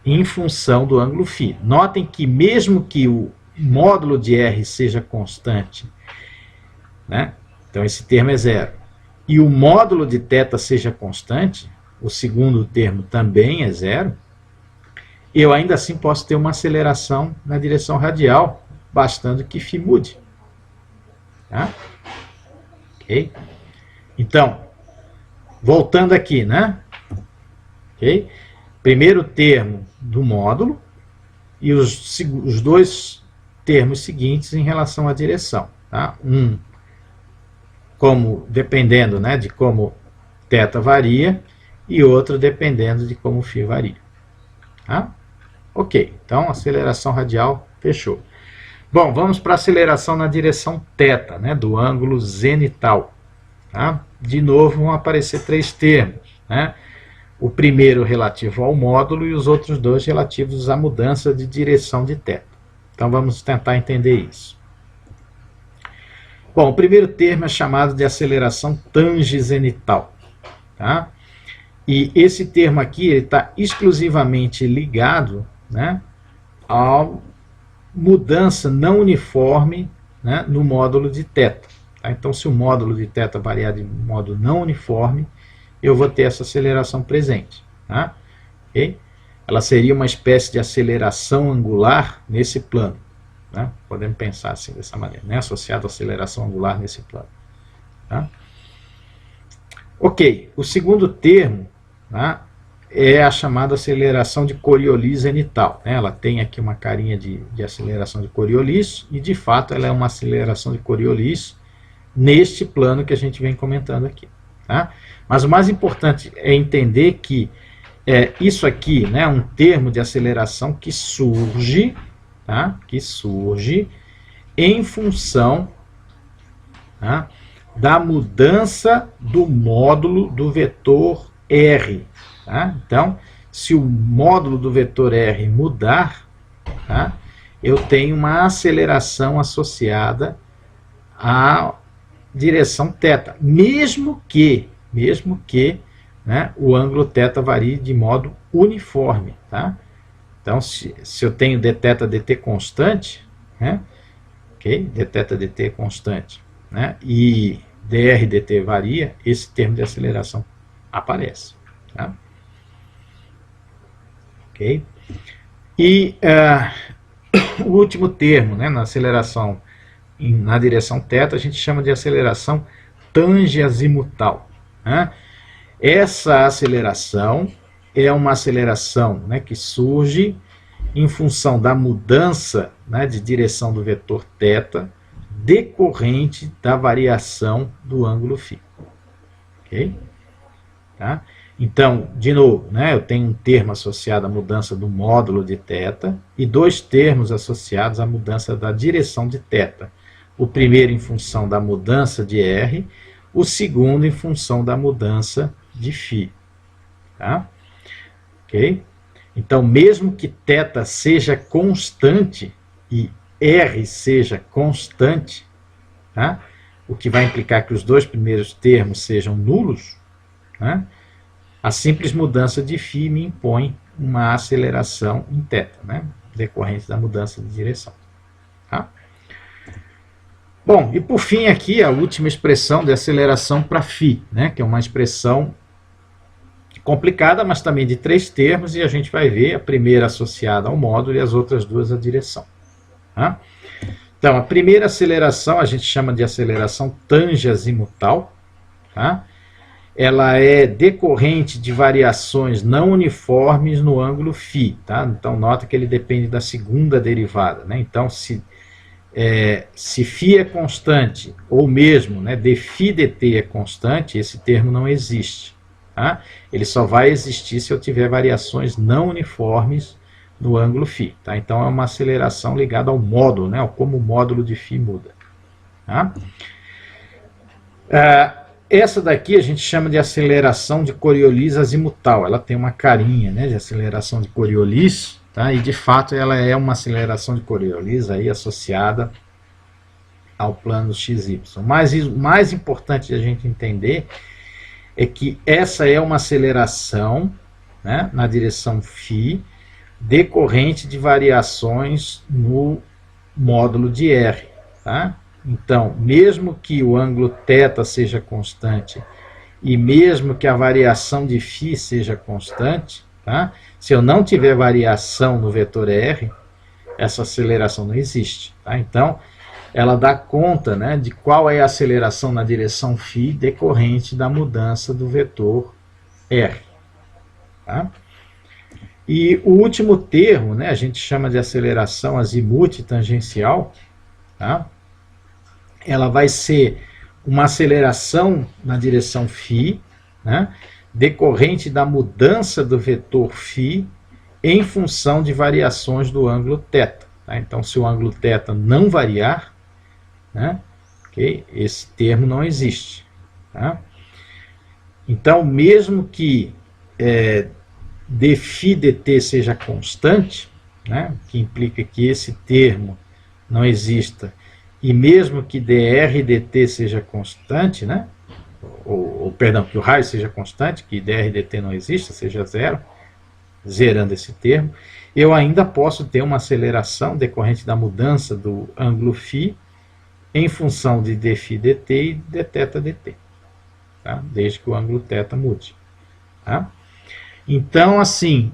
Em função do ângulo φ. Notem que mesmo que o módulo de R seja constante, né? Então esse termo é zero, e o módulo de θ seja constante, o segundo termo também é zero, eu ainda assim posso ter uma aceleração na direção radial, bastando que φ mude. Tá? Okay? Então, voltando aqui, né? Okay? Primeiro termo do módulo e os 2 termos seguintes em relação à direção. Tá? Um, como dependendo, né, de como θ varia, e outro dependendo de como φ varia. Tá? Ok, então aceleração radial, fechou. Bom, vamos para a aceleração na direção θ, né, do ângulo zenital. Tá? De novo vão aparecer 3 termos. Né? O primeiro relativo ao módulo e os outros 2 relativos à mudança de direção de θ. Então vamos tentar entender isso. Bom, o primeiro termo é chamado de aceleração tangenzenital. Tá? E esse termo aqui está exclusivamente ligado, né, à mudança não uniforme, né, no módulo de θ. Tá? Então, se o módulo de θ variar de modo não uniforme, eu vou ter essa aceleração presente. Tá? Okay? Ela seria uma espécie de aceleração angular nesse plano. Né? Podemos pensar assim, dessa maneira, né? Associado à aceleração angular nesse plano. Tá? Ok, o segundo termo, tá, é a chamada aceleração de Coriolis zenital. Né? Ela tem aqui uma carinha de aceleração de Coriolis, e de fato ela é uma aceleração de Coriolis, neste plano que a gente vem comentando aqui. Tá? Mas o mais importante é entender que isso aqui, né, um termo de aceleração que surge, tá? Que surge em função, tá, da mudança do módulo do vetor R. Tá? Então, se o módulo do vetor R mudar, tá, eu tenho uma aceleração associada à direção θ, mesmo que, né, o ângulo θ varie de modo uniforme. Tá? Então, se eu tenho dθ dt constante, né, ok, dθ dt é constante, né, e dr dt varia, esse termo de aceleração aparece. Tá? Ok? E o último termo, né, na aceleração na direção θ, a gente chama de aceleração tangeazimutal. Né? Essa aceleração é uma aceleração, né, que surge em função da mudança, né, de direção do vetor θ decorrente da variação do ângulo φ. Ok? Tá? Então, de novo, né, eu tenho um termo associado à mudança do módulo de θ e dois termos associados à mudança da direção de θ. O primeiro em função da mudança de R, o segundo em função da mudança de φ. Tá? Ok? Então, mesmo que θ seja constante e R seja constante, tá? O que vai implicar que os dois primeiros termos sejam nulos, né? A simples mudança de φ me impõe uma aceleração em θ, né, decorrente da mudança de direção. Tá? Bom, e por fim aqui a última expressão de aceleração para φ, né, que é uma expressão complicada, mas também de três termos, e a gente vai ver a primeira associada ao módulo e as outras duas à direção. Tá? Então, a primeira aceleração a gente chama de aceleração tangeazimutal, tá? Ela é decorrente de variações não uniformes no ângulo φ. Tá? Então, nota que ele depende da segunda derivada. Né? Então, se φ é constante, ou mesmo, né, dφ dt é constante, esse termo não existe. Tá? Ele só vai existir se eu tiver variações não uniformes no ângulo φ. Tá? Então, é uma aceleração ligada ao módulo, né, como o módulo de φ muda. Tá? Essa daqui a gente chama de aceleração de Coriolis azimutal. Ela tem uma carinha, né, de aceleração de Coriolis, tá? E de fato ela é uma aceleração de Coriolis aí associada ao plano XY. Mas o mais importante de a gente entender é que essa é uma aceleração, né, na direção φ decorrente de variações no módulo de R. Tá? Então, mesmo que o ângulo θ seja constante e mesmo que a variação de φ seja constante, tá? Se eu não tiver variação no vetor R, essa aceleração não existe. Tá? Então, ela dá conta, né, de qual é a aceleração na direção φ decorrente da mudança do vetor R. Tá? E o último termo, né, a gente chama de aceleração azimute tangencial, tá? Ela vai ser uma aceleração na direção φ, né, decorrente da mudança do vetor φ em função de variações do ângulo θ. Tá? Então, se o ângulo θ não variar, né, okay, esse termo não existe. Tá? Então, mesmo que dφ dt seja constante, né, que implica que esse termo não exista, e mesmo que dr dt seja constante, né, perdão, que o raio seja constante, que dr dt não exista, seja zero, zerando esse termo, eu ainda posso ter uma aceleração decorrente da mudança do ângulo φ em função de dφ dt e dθ dt, tá? Desde que o ângulo θ mude. Tá? Então, assim,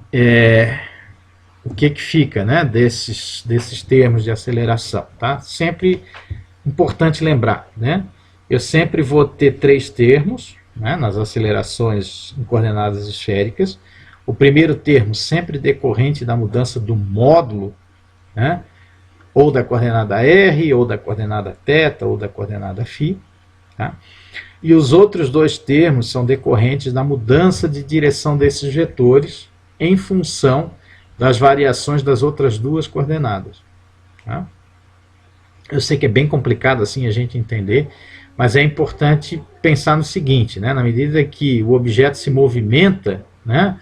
o que fica, né, desses termos de aceleração? Tá? Sempre importante lembrar, né? Eu sempre vou ter três termos, né, nas acelerações em coordenadas esféricas. O primeiro termo sempre decorrente da mudança do módulo, né, ou da coordenada r, ou da coordenada θ, ou da coordenada φ. tá? E os outros dois termos são decorrentes da mudança de direção desses vetores em função das variações das outras duas coordenadas. Tá? Eu sei que é bem complicado assim a gente entender, mas é importante pensar no seguinte, né? Na medida que o objeto se movimenta, né,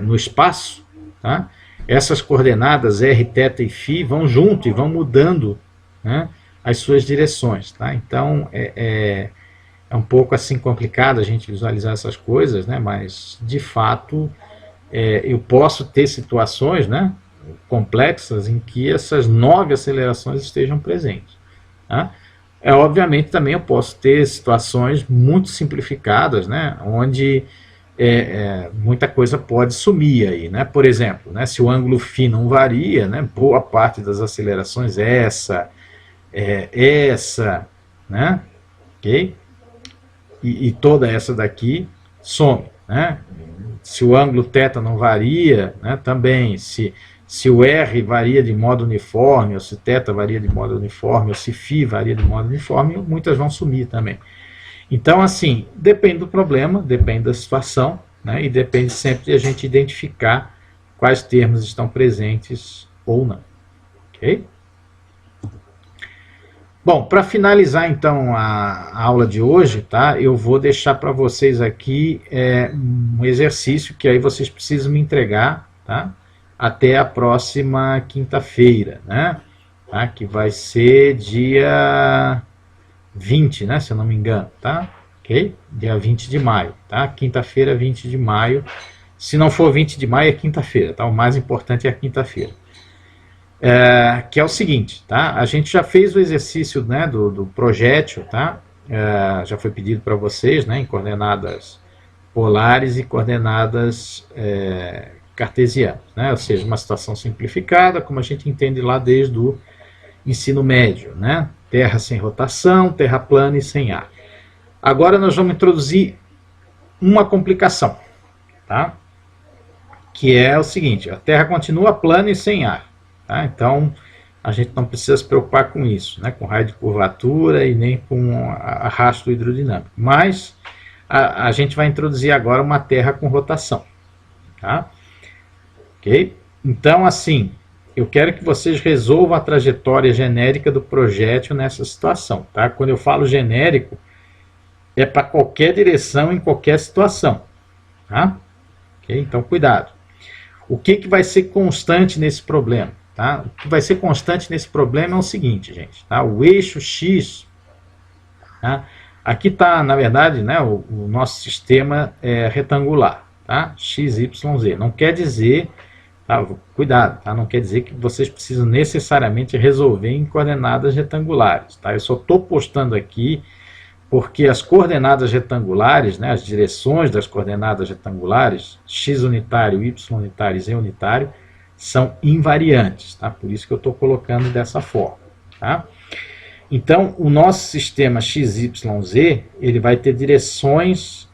no espaço, tá? Essas coordenadas r, θ e φ vão junto e vão mudando, né, as suas direções. Tá? Então é um pouco assim complicado a gente visualizar essas coisas, né? Mas de fato eu posso ter situações, né, complexas em que essas 9 acelerações estejam presentes. Tá? Obviamente também eu posso ter situações muito simplificadas, né, onde muita coisa pode sumir aí, né? Por exemplo, né, se o ângulo φ não varia, né, boa parte das acelerações essa, né, ok? E toda essa daqui some, né? Se o ângulo θ não varia, né, também, se o R varia de modo uniforme, ou se θ varia de modo uniforme, ou se φ varia de modo uniforme, muitas vão sumir também. Então, assim, depende do problema, depende da situação, né, e depende sempre de a gente identificar quais termos estão presentes ou não. Ok? Bom, para finalizar então a aula de hoje, tá, eu vou deixar para vocês aqui um exercício que aí vocês precisam me entregar, tá, até a próxima quinta-feira, né, tá, que vai ser dia 20, né, se eu não me engano, tá? Ok? Dia 20 de maio, tá? Quinta-feira, 20 de maio. Se não for 20 de maio, é quinta-feira, tá? O mais importante é a quinta-feira. Que é o seguinte, tá? A gente já fez o exercício, né, do projétil, tá? Já foi pedido para vocês, né, em coordenadas polares e coordenadas cartesianas, né? Ou seja, uma situação simplificada, como a gente entende lá desde o ensino médio, né? Terra sem rotação, terra plana e sem ar. Agora nós vamos introduzir uma complicação, tá? Que é o seguinte, a Terra continua plana e sem ar, tá? Então a gente não precisa se preocupar com isso, né? Com raio de curvatura e nem com arrasto hidrodinâmico. Mas a gente vai introduzir agora uma Terra com rotação, tá? Ok? Então, assim, eu quero que vocês resolvam a trajetória genérica do projétil nessa situação, tá? Quando eu falo genérico, é para qualquer direção, em qualquer situação, tá? Okay? Então, cuidado. O que vai ser constante nesse problema? Tá? O que vai ser constante nesse problema é o seguinte, gente, tá? O eixo X, tá? Aqui está, na verdade, né, o nosso sistema retangular, tá? X, Y, Z. Não quer dizer, tá? Cuidado, tá? Não quer dizer que vocês precisam necessariamente resolver em coordenadas retangulares, tá? Eu só estou postando aqui porque as coordenadas retangulares, né, as direções das coordenadas retangulares, x unitário, y unitário e z unitário, são invariantes, tá? Por isso que eu estou colocando dessa forma, tá? Então, o nosso sistema XYZ, ele vai ter direções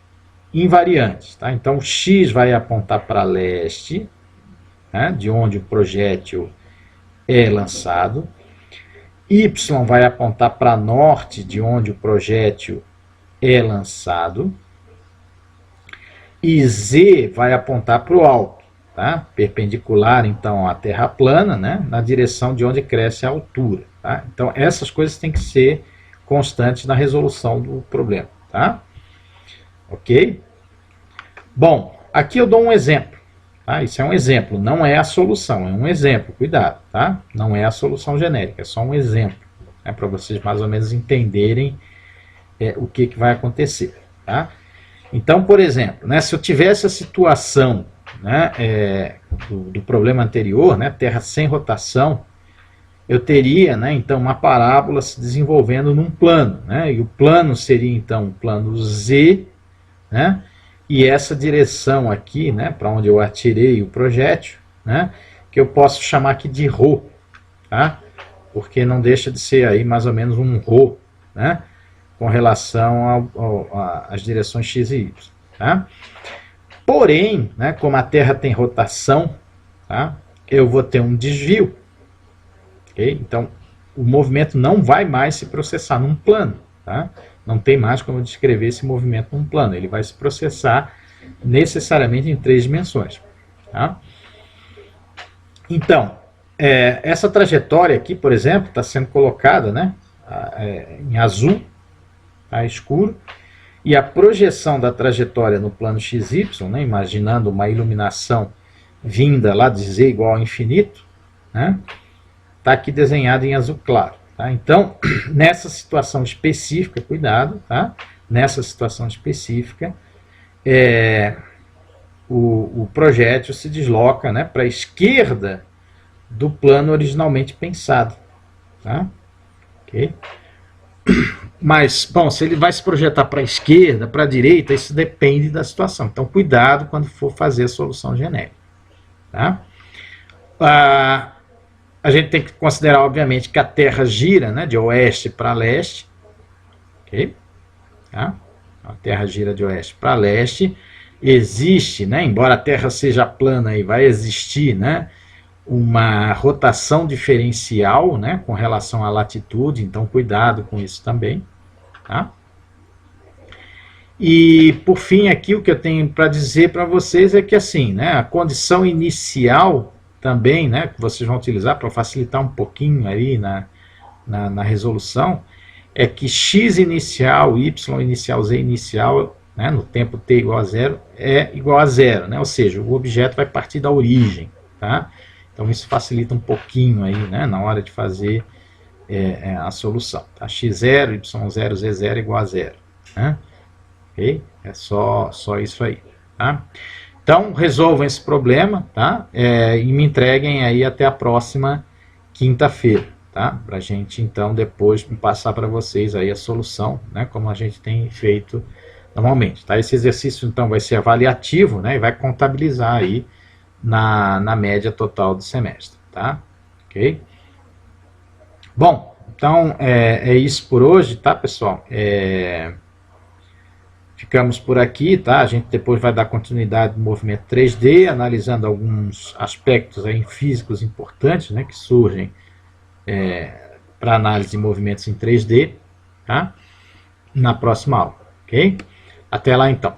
invariantes, tá? Então, o x vai apontar para leste, né, de onde o projétil é lançado, Y vai apontar para norte, de onde o projétil é lançado, e Z vai apontar para o alto, tá? Perpendicular, então, à terra plana, né? Na direção de onde cresce a altura. Tá? Então, essas coisas têm que ser constantes na resolução do problema. Tá? Ok? Bom, aqui eu dou um exemplo. Tá? Isso é um exemplo, não é a solução, é um exemplo, cuidado, tá? Não é a solução genérica, é só um exemplo, né, para vocês mais ou menos entenderem o que vai acontecer. Tá? Então, por exemplo, né, se eu tivesse a situação, né, do problema anterior, né, Terra sem rotação, eu teria, né, então, uma parábola se desenvolvendo num plano, né, e o plano seria, então, o plano Z, né, e essa direção aqui, né, para onde eu atirei o projétil, né, que eu posso chamar aqui de ρ, tá? Porque não deixa de ser aí mais ou menos um ρ, né, com relação às direções x e y. Tá? Porém, né, como a Terra tem rotação, tá, eu vou ter um desvio. Okay? Então, o movimento não vai mais se processar num plano. tá? Não tem mais como descrever esse movimento num plano, ele vai se processar necessariamente em 3 dimensões, tá? Então, essa trajetória aqui, por exemplo, está sendo colocada, né, em azul, tá, escuro, e a projeção da trajetória no plano XY, né, imaginando uma iluminação vinda lá de Z igual ao infinito, né, está aqui desenhada em azul claro. Tá? Então, nessa situação específica, cuidado, tá? Nessa situação específica, o projétil se desloca, né, para a esquerda do plano originalmente pensado. Tá? Okay? Mas, bom, se ele vai se projetar para a esquerda, para a direita, isso depende da situação. Então, cuidado quando for fazer a solução genérica. Tá? A gente tem que considerar, obviamente, que a Terra gira, né, de oeste para leste. Okay? Tá? A Terra gira de oeste para leste. Existe, né, embora a Terra seja plana, e vai existir, né, uma rotação diferencial, né, com relação à latitude, então cuidado com isso também. Tá? E, por fim, aqui o que eu tenho para dizer para vocês é que, assim, né, a condição inicial também, né, que vocês vão utilizar para facilitar um pouquinho aí na resolução, é que x inicial, y inicial, z inicial, né, no tempo t igual a zero, é igual a zero, né, ou seja, o objeto vai partir da origem, tá? Então isso facilita um pouquinho aí, né, na hora de fazer a solução, tá? x0, y0, z0 igual a zero, né? Ok? É só isso aí, tá? Então, resolvam esse problema, tá? E me entreguem aí até a próxima quinta-feira, tá? Para a gente, então, depois passar para vocês aí a solução, né? Como a gente tem feito normalmente, tá? Esse exercício, então, vai ser avaliativo, né? E vai contabilizar aí na média total do semestre, tá? Ok? Bom, então, é isso por hoje, tá, pessoal? Ficamos por aqui, tá? A gente depois vai dar continuidade no movimento 3D, analisando alguns aspectos aí físicos importantes, né, que surgem para análise de movimentos em 3D, tá? Na próxima aula, ok? Até lá então.